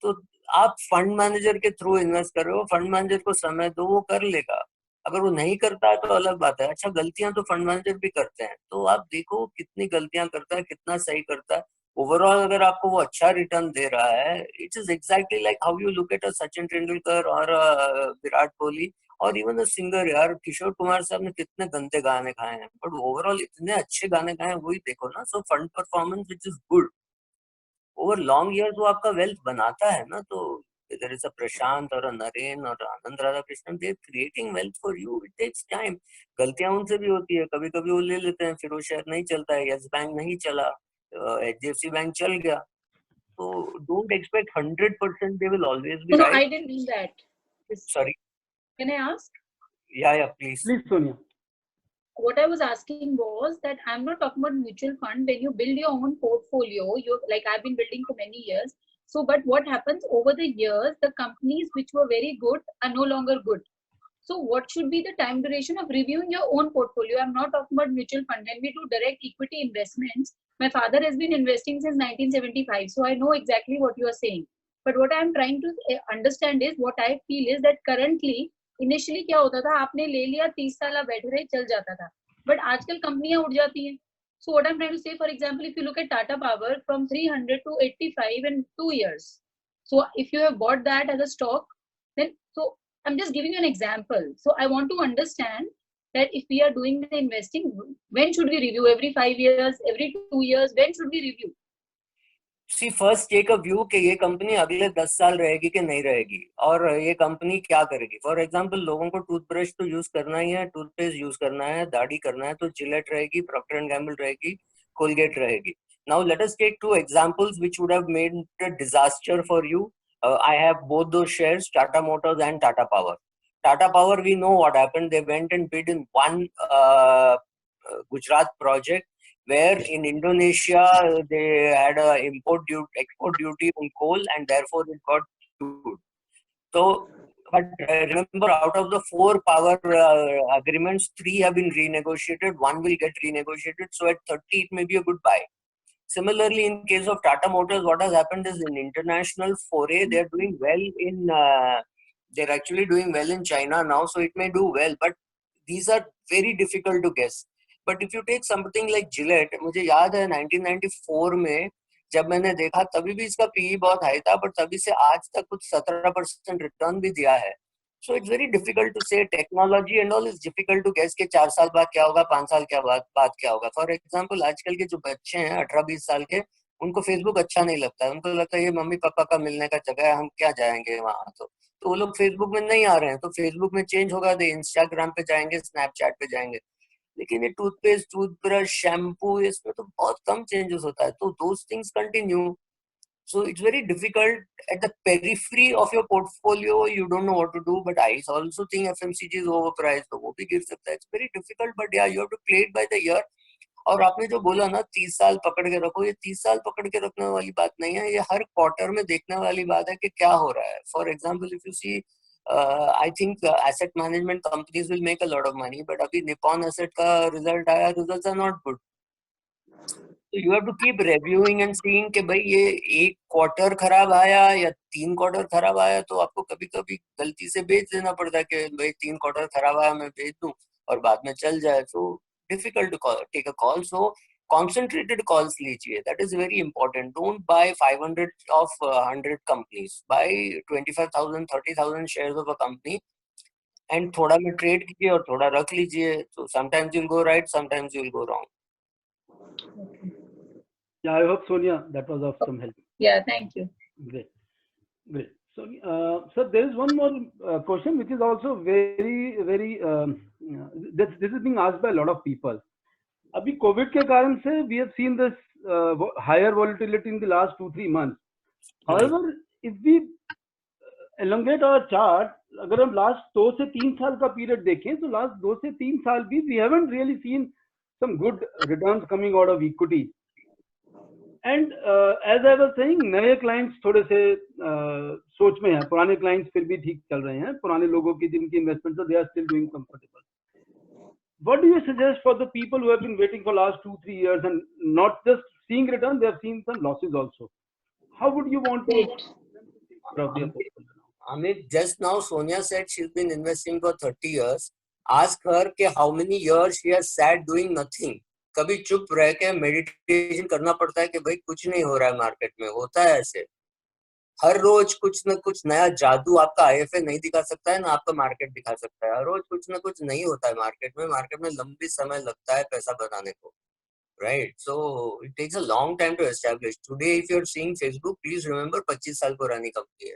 तो आप फंड मैनेजर के थ्रू इन्वेस्ट कर रहे हो, फंड मैनेजर को समय दो, वो कर लेगा। अगर वो नहीं करता है तो अलग बात है। अच्छा, गलतियां तो फंड मैनेजर भी करते हैं, तो आप देखो कितनी गलतियां करता है, कितना सही करता है। ओवरऑल अगर आपको वो अच्छा रिटर्न दे रहा है, it is exactly like how you look at a Sachin Tendulkar और विराट कोहली और इवन अ सिंगर। यार किशोर कुमार साहब ने कितने गंदे गाने गाए हैं, बट ओवरऑल इतने अच्छे गाने गाए हैं, वही देखो ना। So fund performance which is good over long years वो आपका वेल्थ बनाता है ना। तो there is a प्रशांत और a नरेन और आनंद Radha Krishnan, they are creating wealth for you. It takes time. गलतियां उनसे भी होती है, कभी कभी वो ले लेते हैं, फिर वो शेयर नहीं चलता है, यस बैंक नहीं चला, HDFC बैंक चल गया। तो don't expect 100% they will always be No, right. I didn't mean that. Sorry. Can I ask? Yeah, please. Please, Sonia. What I was asking was that I'm not talking about mutual fund. When you build your own portfolio, you like I've been building for many years. So, but what happens over the years, the companies which were very good are no longer good. So, what should be the time duration of reviewing your own portfolio? I'm not talking about mutual fund. When we do direct equity investments, my father has been investing since 1975, so I know exactly what you are saying. But what I'm trying to understand is what I feel is that currently initially क्या होता था, आपने ले लिया 30 साल आप बैठे रहे, चल जाता था, बट आजकल कंपनियां उठ जाती हैं. So what I'm trying to say, for example, if you look at Tata Power from 300 to 85 in 2 years. So if you have bought that as a stock, then so I'm just giving you an example. So I want to understand that if we are doing the investing, when should we review? Every 5 years, every 2 years, when should we review? See first take a view कि ये कंपनी अगले 10 साल रहेगी कि नहीं रहेगी, और ये कंपनी क्या करेगी। फॉर एग्जांपल, लोगों को टूथब्रश तो यूज करना ही है, टूथपेस्ट यूज करना है, दाढ़ी करना है, तो जिलेट रहेगी, प्रॉक्टर एंड गैम्बल रहेगी, कोलगेट रहेगी। Now let us take two examples which would have made a disaster for you. I have both those shares, Tata Motors and Tata Power. Tata Power, we know what happened. They went and bid in one Gujarat project, where in Indonesia they had a export duty on coal, and therefore it got sued. So, but remember, out of the 4 power agreements, 3 have been renegotiated, 1 will get renegotiated. So at 30, it may be a good buy. Similarly, in case of Tata Motors, what has happened is in international foray, they're doing well in, they're actually doing well in China now, so it may do well, but these are very difficult to guess. But if you take something like Gillette, मुझे याद है 1994 में जब मैंने देखा, तभी भी इसका पीई बहुत हाई था, बट तभी से आज तक कुछ 17% रिटर्न भी दिया है. So it's very difficult to say. Technology and all is difficult to guess कि 4 साल बाद क्या होगा, 5 साल क्या बाद क्या होगा. फॉर एग्जाम्पल, आजकल के जो बच्चे हैं 18-20 साल के, उनको फेसबुक अच्छा नहीं लगता है. उनको लगता है ये मम्मी पापा का मिलने का जगह है, हम क्या जाएंगे वहां. तो वो लोग फेसबुक में नहीं आ रहे हैं. तो फेसबुक में चेंज होगा तो इंस्टाग्राम पे जाएंगे, स्नैपचैट पे जाएंगे. लेकिन ये टूथपेस्ट, टूथब्रश, शैम्पू, इसमें तो बहुत कम चेंजेस होता है. तो those things continue. So it's very difficult at the periphery of your portfolio. You don't know what to do. But I also think FMCG is overpriced. तो वो भी गिर सकता है. It's very difficult, but yeah, you have to play it by the year. और आपने जो बोला ना 30 साल पकड़ के रखो, ये 30 साल पकड़ के रखने वाली बात नहीं है. ये हर क्वार्टर में देखने वाली बात है कि क्या हो रहा है. For example, if you see, I think asset management companies will make a lot of money, but अभी निपॉन एसेट का रिजल्ट आया, रिजल्ट्स आर नॉट गुड. तो you have to keep reviewing and seeing कि भाई ये 1 क्वार्टर खराब आया या 3 क्वार्टर खराब आया, तो आपको कभी कभी गलती से बेच देना पड़ता है कि भाई 3 क्वार्टर खराब आया, मैं बेच दूं और बाद में चल जाए. So difficult to take a call. So concentrated calls लीजिए. That is very important. Don't buy 500 of 100 companies. Buy 25,000, 30,000 shares of a company and थोड़ा में ट्रेड कीजिए और थोड़ा रख लीजिए. So sometimes you'll go right, sometimes you'll go wrong. Yeah, I hope, Sonia, that was of some help. Yeah, thank you. Great. Great. So, sir, there is one more question which is also very, this is being asked by a lot of people. अभी कोविड के कारण से we have seen this higher volatility in the last 2-3 months. However, if we elongate our chart, अगर हम लास्ट 2 से 3 साल का पीरियड देखें, तो लास्ट 2 से 3 साल भी we haven't really seen some good returns coming out of equity. And as I was saying, नए क्लाइंट्स थोड़े से सोच में हैं, पुराने क्लाइंट्स फिर भी ठीक चल रहे हैं. पुराने लोगों की जिनकी इन्वेस्टमेंट है, they are still doing comfortable. What do you suggest for the people who have been waiting for last 2-3 years and not just seeing returns, they have seen some losses also? How would you want to Amit, just now Sonia said she's been investing for 30 years. ask her कि how many years she has sat doing nothing. कभी चुप रह के मेडिटेशन करना पड़ता है कि भाई कुछ नहीं हो रहा है मार्केट में, होता है ऐसे। हर रोज कुछ न कुछ नया जादू आपका आईएफए नहीं दिखा सकता है ना आपका मार्केट दिखा सकता है। हर रोज कुछ न कुछ नहीं होता है मार्केट में लंबी समय लगता है पैसा बनाने को, right? So it takes a long time to establish. Today if you're seeing Facebook, please remember 25 साल पुरानी कंपनी है।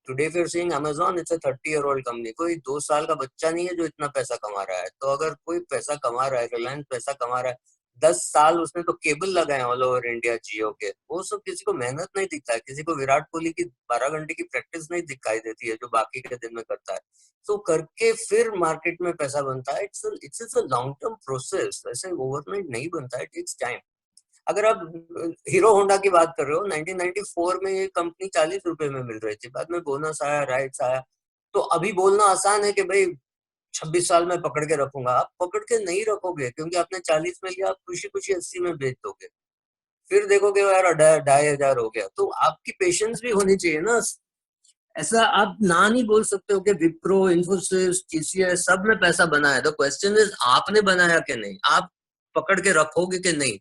Today if you're seeing Amazon, it's a 30-year-old company. कोई 2 साल का बच्चा नहीं है जो इतना पैसा कमा रहा है। तो अगर कोई पैसा कमा रहा है, रिलायंस पैसा कमा रहा है, 10 साल उसने तो केबल लगाए ऑल ओवर इंडिया जियो के, वो सब किसी को मेहनत नहीं दिखता है, किसी को विराट कोहली की 12 घंटे की प्रैक्टिस नहीं दिखाई देती है जो बाकी के दिन में करता है। तो करके फिर मार्केट में पैसा बनता है। It's a long term process, ऐसे ओवरनाइट नहीं बनता है, टेक्स टाइम। अगर आप हीरो होंडा की बात कर रहे हो, 1994 में ये कंपनी 40 रुपए में मिल रही थी, बाद में बोनस आया, राइट्स आया। तो अभी बोलना आसान है कि भाई 26 साल में पकड़ के रखूंगा, आप पकड़ के नहीं रखोगे क्योंकि आपने 40 में लिया, आप खुशी खुशी 80 में बेच दोगे, फिर देखोगे यार 2,500 हो गया। तो आपकी पेशेंस भी होनी चाहिए ना। ऐसा आप ना नहीं बोल सकते हो कि विप्रो, इन्फोसिस, टीसीएस सब में पैसा बना है। द क्वेश्चन इज आपने बनाया कि नहीं, आप पकड़ के रखोगे कि नहीं,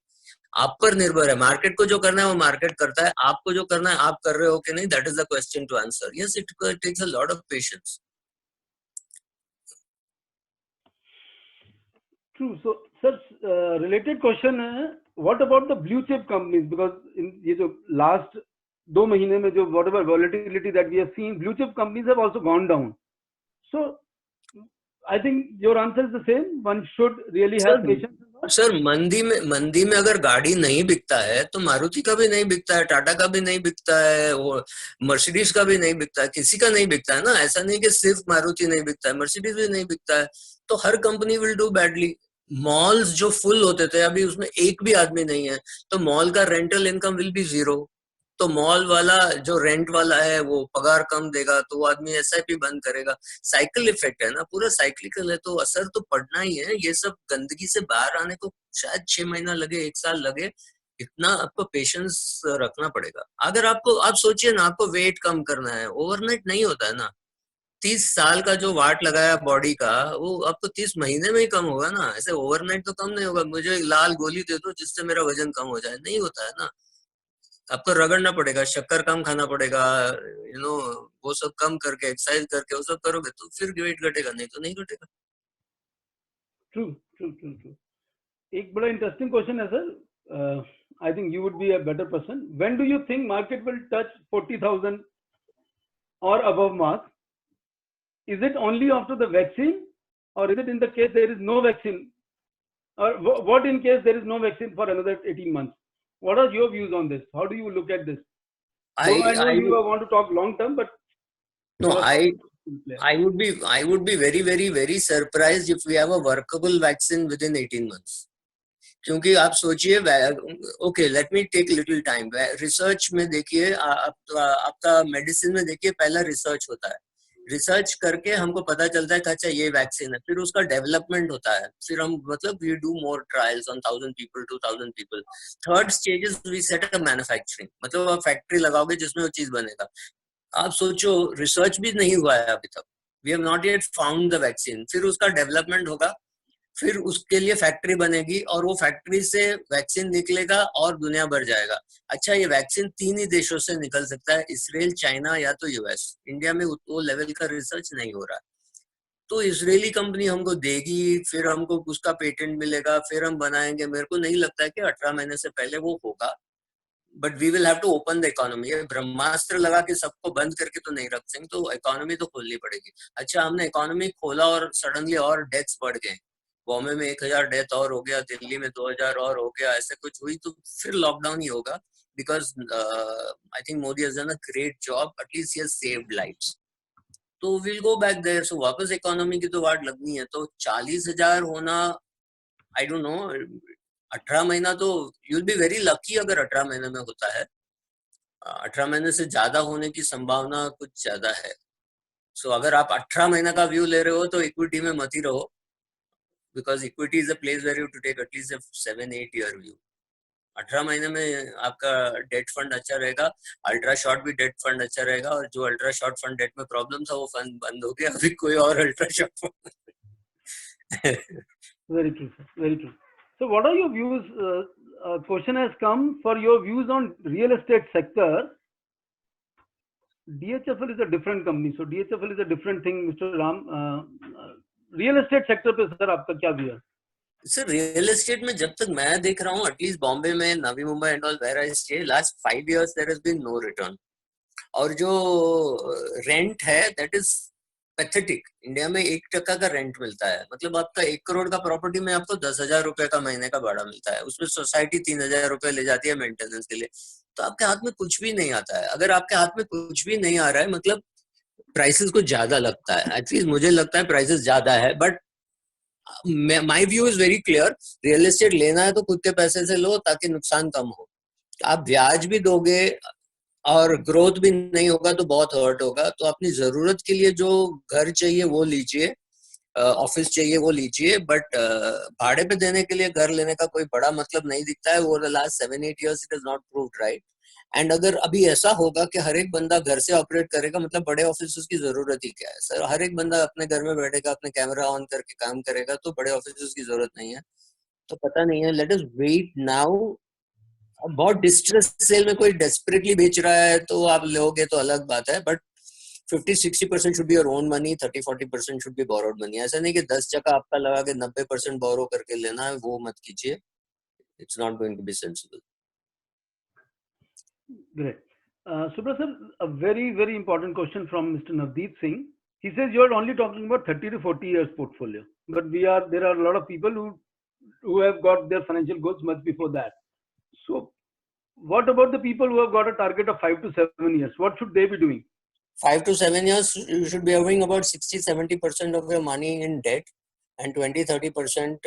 आप पर निर्भर है। मार्केट को जो करना है वो मार्केट करता है, आपको जो करना है आप कर रहे हो कि नहीं, that is the question to answer. Yes, it takes a lot of patience. True. So, sir, related question है, what about the blue chip companies? Because in ये जो last 2 महीने में जो whatever volatility that we have seen, blue chip companies have also gone down. So, I think your answer is the same. One should really have patience. Sir मंदी में अगर गाड़ी नहीं बिकता है तो मारुति का भी नहीं बिकता है, टाटा का भी नहीं बिकता है, वो मर्सिडीज का भी नहीं बिकता है, किसी का नहीं बिकता है ना। ऐसा नहीं कि सिर्फ मारुति नहीं बिकता है, मर्सिडीज भी नहीं बिकता है। तो हर company will do badly. Malls जो फुल होते थे, अभी उसमें एक भी आदमी नहीं है, तो मॉल का रेंटल इनकम विल बी 0। तो मॉल वाला जो रेंट वाला है वो पगार कम देगा, तो वो आदमी एसआईपी बंद करेगा। साइकिल इफेक्ट है ना, पूरा साइक्लिकल है, तो असर तो पड़ना ही है। ये सब गंदगी से बाहर आने को शायद 6 महीना लगे, 1 साल लगे, इतना आपको पेशेंस रखना पड़ेगा। अगर आप सोचिए ना, आपको वेट कम करना है, ओवरनाइट नहीं होता है ना। 30 साल का जो वाट लगाया बॉडी का, वो आपको 30 महीने में ही कम होगा ना। ऐसे ओवरनाइट तो कम नहीं होगा। मुझे एक लाल गोली दे दो जिससे मेरा वजन कम हो जाए, नहीं होता है ना। आपको रगड़ना पड़ेगा, शक्कर कम खाना पड़ेगा, वो सब कम करके, एक्सरसाइज करके वो सब करोगे तो फिर वेट घटेगा, नहीं तो नहीं घटेगा। True. एक बड़ा इंटरेस्टिंग क्वेश्चन है sir. I think you would be a better person. When do you think market will touch 40,000 or above mark? Is it only after the vaccine, or is it in the case there is no vaccine, or what in case there is no vaccine for another 18 months? What are your views on this? How do you look at this? I know you want to talk long term, but no, I would be very, very, very surprised if we have a workable vaccine within 18 months. क्योंकि आप सोचिए, okay let me take little time. Research में देखिए, आपका मेडिसिन में देखिए, पहला रिसर्च होता है, रिसर्च करके हमको पता चलता है कि अच्छा ये वैक्सीन है, फिर उसका डेवलपमेंट होता है, फिर हम we do more trials on 1000 people, 2000 people. Third stage is we set up manufacturing, मतलब आप फैक्ट्री लगाओगे जिसमें वो चीज बनेगा। आप सोचो, रिसर्च भी नहीं हुआ है अभी तक, we have not yet found the vaccine. फिर उसका डेवलपमेंट होगा, फिर उसके लिए फैक्ट्री बनेगी, और वो फैक्ट्री से वैक्सीन निकलेगा और दुनिया भर जाएगा। अच्छा, ये वैक्सीन 3 ही देशों से निकल सकता है, इसराइल, चाइना या तो यूएस। इंडिया में वो लेवल का रिसर्च नहीं हो रहा। तो इसराइली कंपनी हमको देगी, फिर हमको उसका पेटेंट मिलेगा, फिर हम बनाएंगे। मेरे को नहीं लगता है कि 18 महीने से पहले वो होगा, but we will have to open the economy. ब्रह्मास्त्र लगा के सबको बंद करके तो नहीं रख सकते, तो इकोनॉमी तो खोलनी पड़ेगी। अच्छा, हमने इकोनॉमी खोला और सडनली और डेथ्स बढ़ गए, बॉम्बे में 1000 डेथ और हो गया, दिल्ली में 2000 और हो गया, ऐसे कुछ हुई तो फिर लॉकडाउन ही होगा। Because I think Modi has done a great job, at least he has saved lives. तो विल गो बैक देयर। सो वापस इकोनॉमी की तो वाट लगनी है। तो 40,000 होना, आई डोंट नो, 18 महीना तो you will be very lucky अगर 18 महीने में होता है। 18 महीने से ज्यादा होने की संभावना कुछ ज्यादा है। सो अगर आप 18 महीना का व्यू ले रहे हो तो इक्विटी में मत ही रहो, because equity is a place where you have to take at least a 7-8 year view. 18 महीने में आपका डेट फंड अच्छा रहेगा, अल्ट्रा शॉर्ट भी डेट फंड अच्छा रहेगा, और जो अल्ट्रा शॉर्ट फंड डेट में प्रॉब्लम था वो फंड बंद हो गया, अभी कोई और ultra short fund Very true, sir. Very true. So, what are your views? Question has come for your views on real estate sector. DHFL is a different company, so DHFL is a different thing, Mr. Ram. Real estate sector पे सर आपका क्या view है? सर रियल एस्टेट में जब तक मैं देख रहा हूँ, एटलीस्ट बॉम्बे में, Navi Mumbai and all where I stay, last 5 years there has been no return. और जो रेंट है दैट इज पैथेटिक. इंडिया में 1% का रेंट मिलता है. मतलब आपका 1 करोड़ का प्रॉपर्टी में आपको 10,000 रुपए का महीने का भाड़ा मिलता है. उसमें सोसाइटी 3,000 रुपए ले जाती है मेंटेनेंस के लिए. तो आपके हाथ में कुछ भी नहीं आता है. अगर आपके हाथ में कुछ भी नहीं आ रहा है, मतलब प्राइसेस को ज्यादा लगता है. एटलीस्ट मुझे लगता है प्राइसेस ज्यादा है. But my view is very clear. Real estate लेना है तो खुद के पैसे से लो ताकि नुकसान कम हो. आप ब्याज भी दोगे और ग्रोथ भी नहीं होगा तो बहुत हर्ट होगा. तो अपनी जरूरत के लिए जो घर चाहिए वो लीजिए, ऑफिस चाहिए वो लीजिए. बट भाड़े पे देने के लिए घर लेने का कोई बड़ा मतलब नहीं दिखता है. Over the last 7-8 years it is not proved right. And अगर अभी ऐसा होगा कि हर एक बंदा घर से ऑपरेट करेगा, मतलब बड़े ऑफिस की जरूरत ही क्या है सर. हर एक बंदा अपने घर में बैठेगा, अपने कैमरा ऑन करके काम करेगा, तो बड़े ऑफिस की जरूरत नहीं है. तो पता नहीं है. Let us wait now. बहुत डिस्ट्रेस सेल में कोई डेस्परेटली बेच रहा है तो आप लोगे तो अलग बात है. But 50-60% should be your own money, 30-40% should be borrowed money. ऐसा नहीं कि 10% आपका लगा के 90% बोरो करके लेना है, वो मत कीजिए. It's not going to be sensible. Great. Subra sir, a very, very important question from Mr. Navdeep Singh. He says you are only talking about 30 to 40 years portfolio, but there are a lot of people who have got their financial goals much before that. So, what about the people who have got a target of 5 to 7 years? What should they be doing? 5 to 7 years, you should be having about 60-70% of your money in debt and 20-30%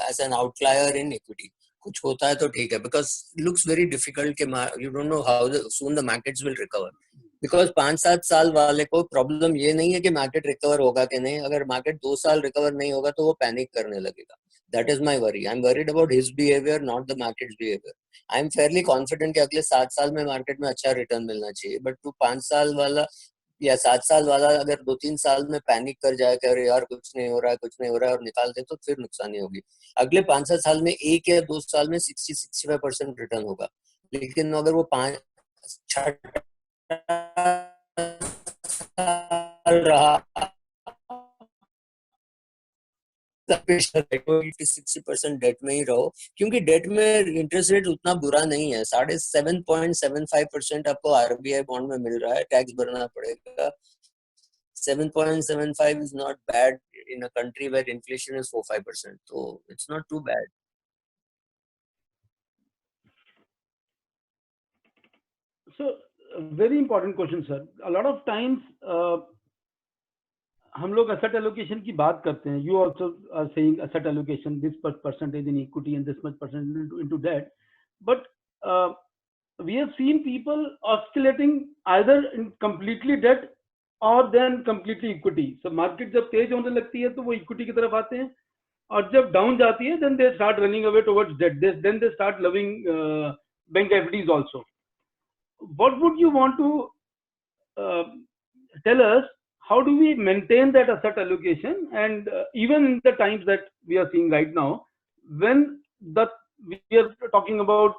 as an outlier in equity. कुछ होता है तो ठीक है, because it looks very difficult कि you don't know how soon the markets will recover. Because 5-7 साल वाले को प्रॉब्लम ये नहीं है कि मार्केट रिकवर होगा कि नहीं. अगर मार्केट 2 साल रिकवर नहीं होगा तो वो पैनिक करने लगेगा. That is my worry. I'm worried about his behavior, not the market's behavior. I'm fairly confident कि अगले 7 साल में मार्केट में अच्छा रिटर्न मिलना चाहिए. बट 5 साल वाला या 7 साल वाला अगर 2-3 साल में पैनिक कर जाए कि अरे यार कुछ नहीं हो रहा है और निकाल दे, तो फिर नुकसानी होगी. अगले 5-7 साल में 1 या 2 साल में 60-65% रिटर्न होगा. लेकिन अगर वो 5-6 साल रहा 60% डेट में ही रहो, क्योंकि डेट में इंटरेस्ट रेट उतना बुरा नहीं है. 7.75% आपको आरबीआई बॉन्ड में मिल रहा है. टैक्स भरना पड़ेगा. 7.75 is not bad in a country where inflation is 4-5%. So it's not too bad. So, very important question, sir. A lot of times, हम लोग asset allocation की बात करते हैं. You also are saying asset allocation, this percentage in equity and this much percentage into debt. But we have seen people oscillating either in completely debt और then completely equity. So market जब तेज होने लगती है तो वो equity की तरफ आते हैं, और जब down जाती है then they start running away towards debt. Then they start loving bank FDs also. What would you want to tell us? How do we maintain that asset allocation, and even in the times that we are seeing right now, when we are talking about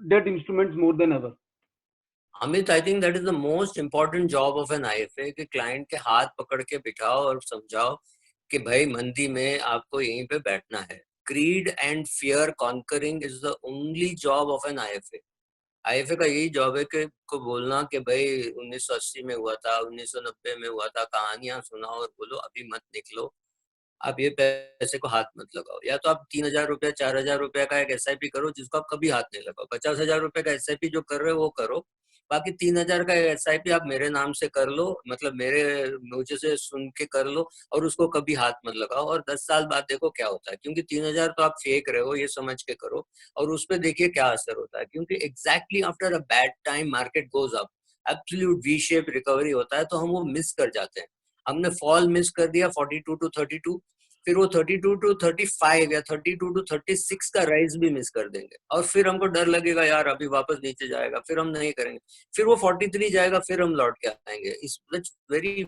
debt instruments more than ever? Amit, I think that is the most important job of an IFA कि client के हाथ पकड़ के बिठाओ और समझाओ कि भाई मंदी में आपको यहीं पे बैठना है. Greed and fear conquering is the only job of an IFA. IFA का यही जॉब है कि को बोलना कि भाई 1980 में हुआ था, 1990 में हुआ था, कहानियां सुनाओ और बोलो अभी मत निकलो, आप ये पैसे को हाथ मत लगाओ. या तो आप 3,000 रुपया 4,000 रुपया का एक SIP करो जिसको आप कभी हाथ नहीं लगाओ. 50,000 रुपए का SIP जो कर रहे हो वो करो. बाकी 3,000 का SIP आप मेरे नाम से कर लो, मतलब मेरे मुझे से सुन के कर लो, और उसको कभी हाथ मत लगाओ. और 10 साल बाद देखो क्या होता है, क्योंकि 3,000 तो आप फेंक रहे हो ये समझ के करो, और उस पर देखिए क्या असर होता है. क्योंकि exactly after a bad time market goes up, absolute V shape recovery होता है, तो हम वो मिस कर जाते हैं. हमने फॉल मिस कर दिया 42 to 32, फिर वो 32 to 35 या 32 to 36 का राइज भी मिस कर देंगे, और फिर हमको डर लगेगा यार अभी वापस नीचे जाएगा, फिर हम नहीं करेंगे. फिर वो 43 जाएगा, फिर हम लौट के आएंगे. It's very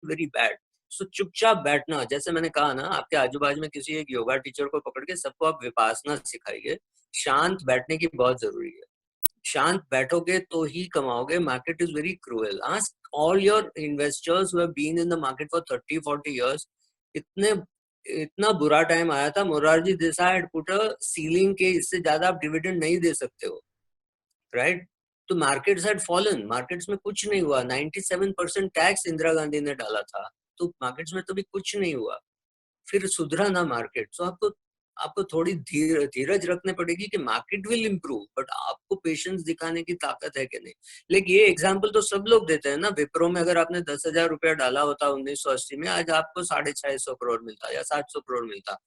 very bad. So चुपचाप बैठना, जैसे मैंने कहा ना, आपके आजू बाजू में किसी एक योगा टीचर को पकड़ के सबको आप विपासना सिखाइए। शांत बैठने की बहुत जरूरी है, शांत बैठोगे तो ही कमाओगे। Market is very cruel. Ask all your investors who have been in the market for 30-40 years, इतना बुरा टाइम आया था, Morarji Desai had put a ceiling के इससे ज्यादा आप डिविडेंड नहीं दे सकते हो, राइट? तो मार्केट्स हैड फॉलन, मार्केट्स में कुछ नहीं हुआ। 97% टैक्स इंदिरा गांधी ने डाला था, तो मार्केट्स में तो भी कुछ नहीं हुआ, फिर सुधरा ना मार्केट। तो आपको थोड़ी धीरज रखने पड़ेगी कि मार्केट विल इम्प्रूव, बट आपको पेशेंस दिखाने की ताकत है कि नहीं। लेकिन ये एग्जांपल तो सब लोग देते हैं ना, विप्रो में अगर आपने 10,000 रुपया डाला होता 1980 में, आज आपको 650 करोड़ मिलता या 700 करोड़ मिलता।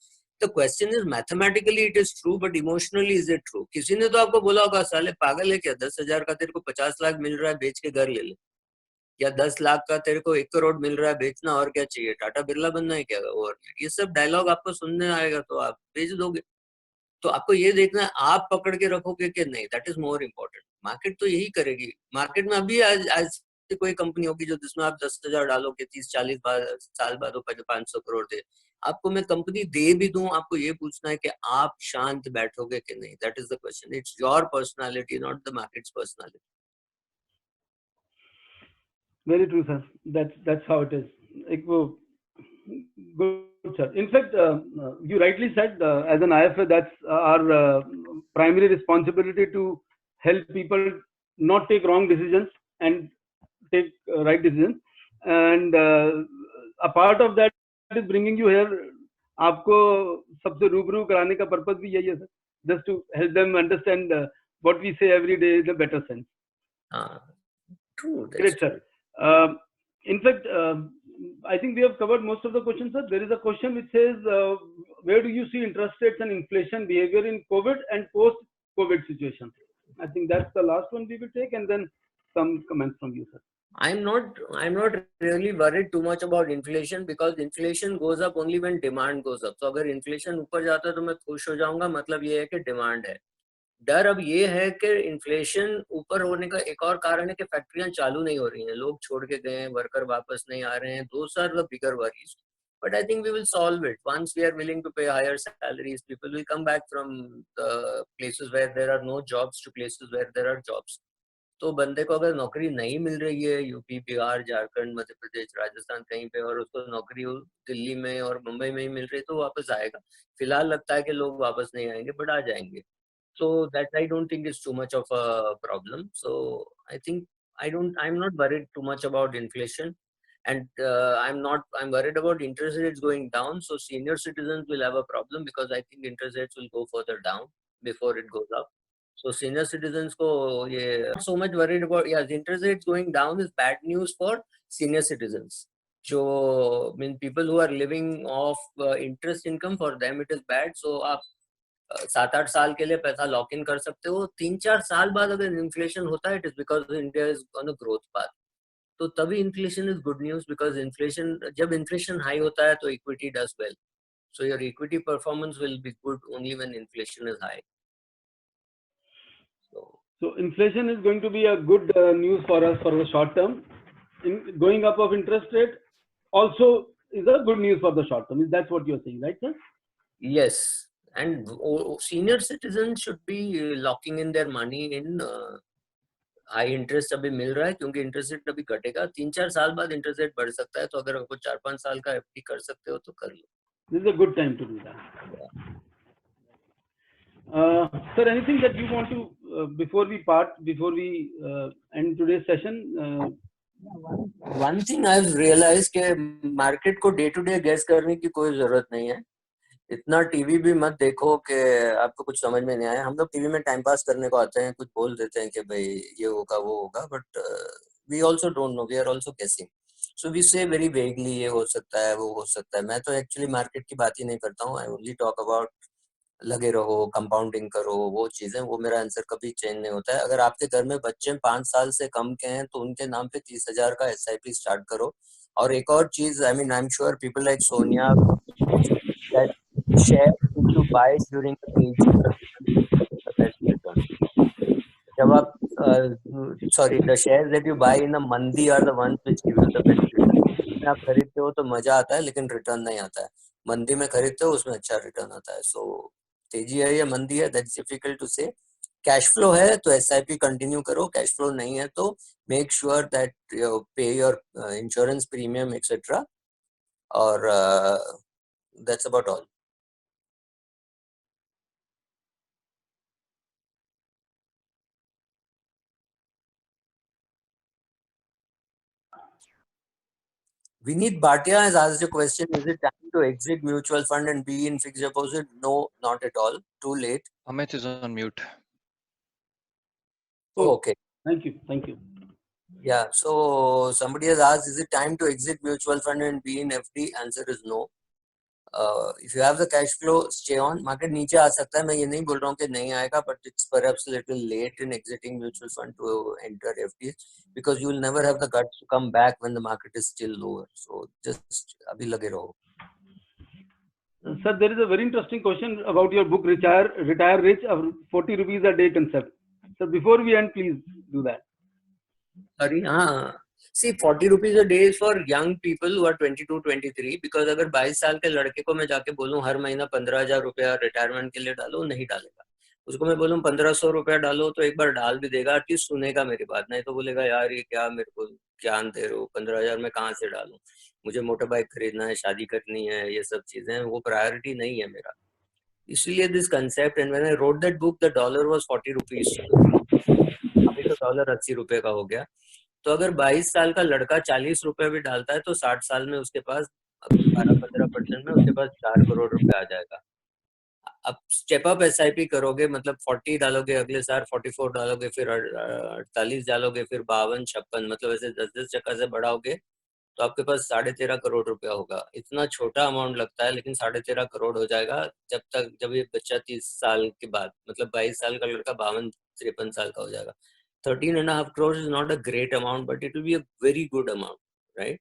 The question is mathematically it is true, but emotionally is it true? किसी ने तो आपको बोला होगा, साले पागल है क्या, 10,000 का तेरे को 50 लाख मिल रहा है, बेच के घर ले ले। या 10 लाख का तेरे को 1 करोड़ मिल रहा है, बेचना, और क्या चाहिए, टाटा बिरला बनना है क्या ओवरनाइट? ये सब डायलॉग आपको सुनने आएगा तो आप बेच दोगे। तो आपको ये देखना है आप पकड़ के रखोगे कि नहीं, that is more important. Market तो यही करेगी। मार्केट में अभी आज कोई कंपनी होगी जो जिसमें आप 10,000 डालोगे, 30-40 साल बाद वो 500 करोड़ दे। आपको मैं कंपनी दे भी दूं, आपको ये पूछना है कि आप शांत बैठोगे कि नहीं, that is the question. It's your personality, not the markets personality. Very true, sir. That's how it is. एक वो good, sir. In fact, you rightly said, as an IFA, that's our primary responsibility to help people not take wrong decisions and take right decisions. And a part of that is bringing you here. आपको सबसे रूबरू कराने का पर्पस भी यही है, sir. Just to help them understand what we say every day in a better sense. True. Great, sir. In fact, I think we have covered most of the questions, sir. There is a question which says, where do you see interest rates and inflation behavior in COVID and post-COVID situation? I think that's the last one we will take, and then some comments from you, sir. I'm not really worried too much about inflation, because inflation goes up only when demand goes up. So अगर inflation ऊपर जाता है तो मैं खुश हो जाऊंगा, मतलब ये है कि demand है। डर अब ये है कि इन्फ्लेशन ऊपर होने का एक और कारण है कि फैक्ट्रियां चालू नहीं हो रही हैं, लोग छोड़ के गए हैं, वर्कर वापस नहीं आ रहे हैं। Those are the bigger worries, but I think we will solve it once we are willing to pay higher salaries. People will come back from the places where there are no jobs to places where there are jobs. तो बंदे को अगर नौकरी नहीं मिल रही है यूपी, बिहार, झारखंड, मध्य प्रदेश, राजस्थान कहीं पे, और उसको नौकरी दिल्ली में और मुंबई में ही मिल रही है, तो वापस आएगा। फिलहाल लगता है कि लोग वापस नहीं आएंगे, बट आ जाएंगे। So that I don't think is too much of a problem. So I think I'm not worried too much about inflation, and I'm worried about interest rates going down. So senior citizens will have a problem, because I think interest rates will go further down before it goes up. So senior citizens ko ye not so much worried about. Yeah, interest rates going down is bad news for senior citizens. So I mean, people who are living off interest income, for them it is bad. So 7-8 साल के लिए पैसा लॉक इन कर सकते हो। 3-4 साल बाद अगर इन्फ्लेशन होता है, it is because India is on a growth path, तो तभी inflation is good news. Because inflation, जब इन्फ्लेशन हाई होता है तो equity does well, so your equity performance will be good only when inflation is high. So inflation is going to be a good news for us for the short term. Going up of interest rate also is a good news for the short term. That's what you're saying, right, sir? Yes. And senior citizens should be locking in their money in high interest अभी मिल रहा है, क्योंकि इंटरेस्ट रेट अभी घटेगा। 3-4 साल बाद इंटरेस्ट रेट बढ़ सकता है, तो अगर आपको 4-5 साल का एफडी कर सकते हो तो कर लो। This is a good time to do that. Sir, anything that you want to before we end today's session? One thing I've realized कि मार्केट को डे टू डे गेस करने की कोई जरूरत नहीं है। इतना टीवी भी मत देखो कि आपको कुछ समझ में नहीं आया। हम लोग टीवी में टाइम पास करने को आते हैं, कुछ बोल देते हैं कि भाई ये होगा वो होगा, but we also don't know, we are also guessing. So we say very vaguely, ये हो सकता है, वो हो सकता है। मैं तो एक्चुअली मार्केट की बात ही नहीं करता हूँ। आई ओनली टॉक अबाउट लगे रहो, कंपाउंडिंग करो, वो चीजें, वो मेरा आंसर कभी चेंज नहीं होता है। अगर आपके घर में बच्चे 5 साल से कम के हैं तो उनके नाम पे 30,000 का SIP स्टार्ट करो। और एक और चीज, I mean I am sure people like Sonia that share if you buy during the KG the best return. जब आप sorry, the shares that you buy in a mandi are the ones which give you the best return. में आप खरीदते हो तो मजा आता है लेकिन रिटर्न नहीं आता है, मंदी में खरीदते हो उसमें अच्छा रिटर्न आता है। सो तेजी है या मंदी है, दैट्स डिफिकल्ट टू से। कैश फ्लो है तो एसआईपी कंटिन्यू करो, कैश फ्लो नहीं है तो मेक श्योर दैट यू पे योर इंश्योरेंस प्रीमियम एक्सेट्रा, और that's about all. Vineet Bhatia has asked a question: is it time to exit mutual fund and be in fixed deposit? No, not at all. Too late. Amit is on mute. Oh, Okay. thank you. Thank you. Yeah. So somebody has asked: is it time to exit mutual fund and be in FD? Answer is no. If you have the cash flow, stay on. Market नीचे आ सकता है, मैं ये नहीं बोल रहा हूँ कि नहीं आएगा, but it's perhaps a little late in exiting mutual fund to enter FD, because you will never have the guts to come back when the market is still lower. So just अभी लगे रहो. Sir, there is a very interesting question about your book, Retire Rich, of 40 rupees a day concept. So before we end, please do that. अरे हाँ, see 40 rupees a day is for young people who are 22, 23, because अगर 22 साल के लड़के को मैं जाके बोलूं हर महीना 15,000 रुपया रिटायरमेंट के लिए डालो, नहीं डालेगा। उसको मैं बोलूं 1,500 रुपया डालो तो एक बार डाल भी देगा, एटलीस्ट सुनेगा मेरी बात, नहीं तो बोलेगा यार ये क्या मेरे को ज्ञान दे रहे हो, 15,000 में कहाँ से डालूं, मुझे मोटर बाइक खरीदना है, शादी करनी है, ये सब चीजें, वो प्रायोरिटी नहीं है मेरा। इसलिए this concept, and when I wrote that book the dollar was 40 rupees, अभी तो डॉलर 80 रुपए का हो गया। तो अगर 22 साल का लड़का 40 रुपए भी डालता है तो 60 साल में उसके पास 12-15% में उसके पास 4 करोड़ रुपए आ जाएगा। अब स्टेप अप एसआईपी करोगे, मतलब 40 डालोगे, अगले साल 44 डालोगे, फिर 48 डालोगे, फिर 52-56, मतलब ऐसे 10-10 टका से बढ़ाओगे तो आपके पास 13.5 करोड़ रुपया होगा। इतना छोटा अमाउंट लगता है लेकिन 13.5 करोड़ हो जाएगा जब ये बच्चा 30 साल के बाद, मतलब 22 साल का लड़का 52-53 साल का हो जाएगा। 13.5 crores is not a great amount, but it will be a very good amount, right?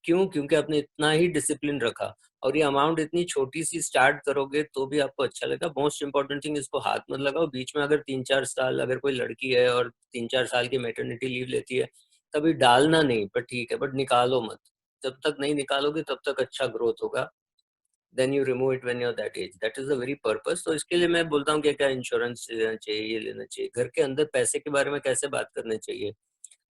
क्यों? क्योंकि आपने इतना ही डिसिप्लिन रखा, और ये अमाउंट इतनी छोटी सी स्टार्ट करोगे तो भी आपको अच्छा लगेगा। मोस्ट इंपॉर्टेंट थिंग, इसको हाथ मत लगाओ बीच में। अगर 3-4 साल, अगर कोई लड़की है और 3-4 साल की मैटरनिटी लीव लेती है, तभी डालना नहीं, पर ठीक है, बट निकालो मत। जब तक नहीं निकालोगे तब तक अच्छा ग्रोथ होगा। Then you remove it when you are that age, that is the very purpose. तो इसके लिए मैं बोलता हूँ कि क्या इंश्योरेंस लेना चाहिए, ये लेना चाहिए। घर के अंदर पैसे के बारे में कैसे बात करनी चाहिए?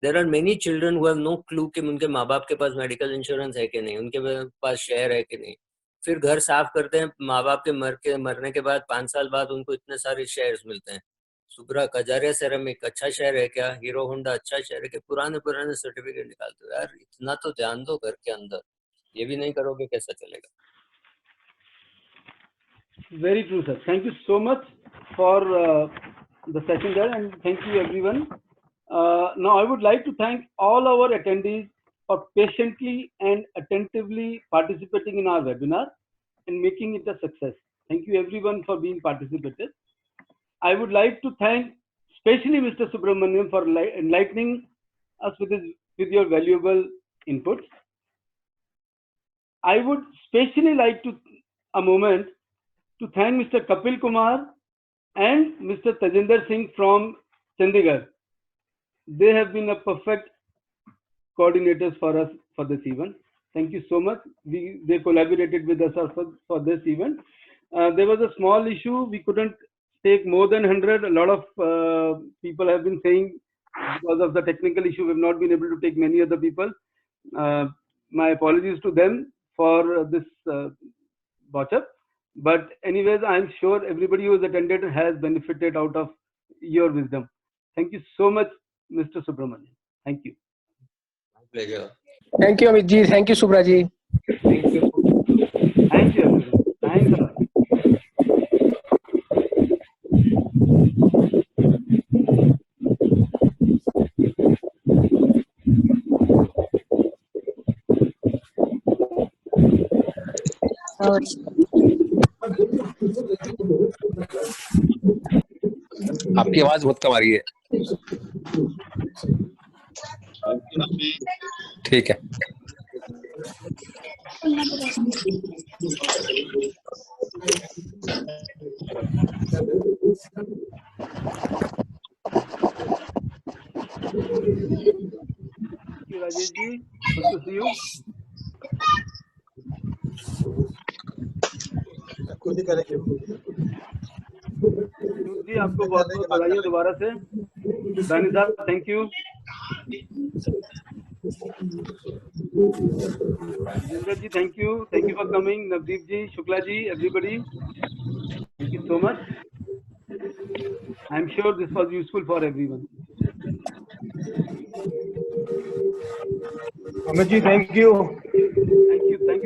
There are many children who have no clue कि उनके माँ बाप के पास मेडिकल इंश्योरेंस है कि नहीं, उनके पास शेयर है कि नहीं। फिर घर साफ करते हैं, माँ बाप के मरने के बाद 5 साल बाद उनको इतने सारे शेयर्स मिलते हैं। सुब्रा कजारिया सेरामिक अच्छा शेयर है क्या? हीरो होंडा अच्छा शेयर है क्या? पुराने सर्टिफिकेट निकालते हो यार, इतना तो ध्यान दो घर के अंदर। ये भी नहीं करोगे कैसा चलेगा? Very true, sir. Thank you so much for the session there, and thank you everyone. Now I would like to thank all our attendees for patiently and attentively participating in our webinar and making it a success. Thank you everyone for being participated. I would like to thank especially Mr. Subramaniam for enlightening us with your valuable inputs. I would especially like to a moment to thank Mr. Kapil Kumar and Mr. Tajinder Singh from Chandigarh. They have been a perfect coordinators for us for this event. Thank you so much. They collaborated with us for this event. There was a small issue. We couldn't take more than 100. A lot of people have been saying because of the technical issue, we have not been able to take many other people. My apologies to them for this botch-up. But anyways, I'm sure everybody who has attended has benefited out of your wisdom. Thank you so much, Mr. Subramanian. Thank you. My pleasure. Thank you, Amit ji. Thank you, Subra ji. Thank you. Thank you, everyone. Thanks a lot. आपकी आवाज बहुत कम आ रही है। ठीक है। Thank you, Rajesh ji. Good to see you. जल्दी करेंगे। जी आपको बहुत बहुत बधाई दोबारा से। Dani sahab thank you. Jinder ji thank you for coming. Navdeep ji, Shukla ji, everybody thank you so much. I am sure this was useful for everyone. Amit ji thank you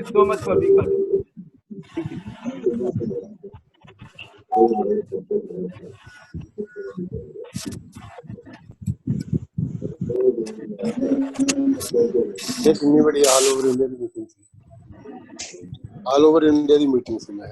so much for being part of it. Thank you. Yes, anybody all over India the meeting C. All over India the meeting ਸੀ ਮੈਂ।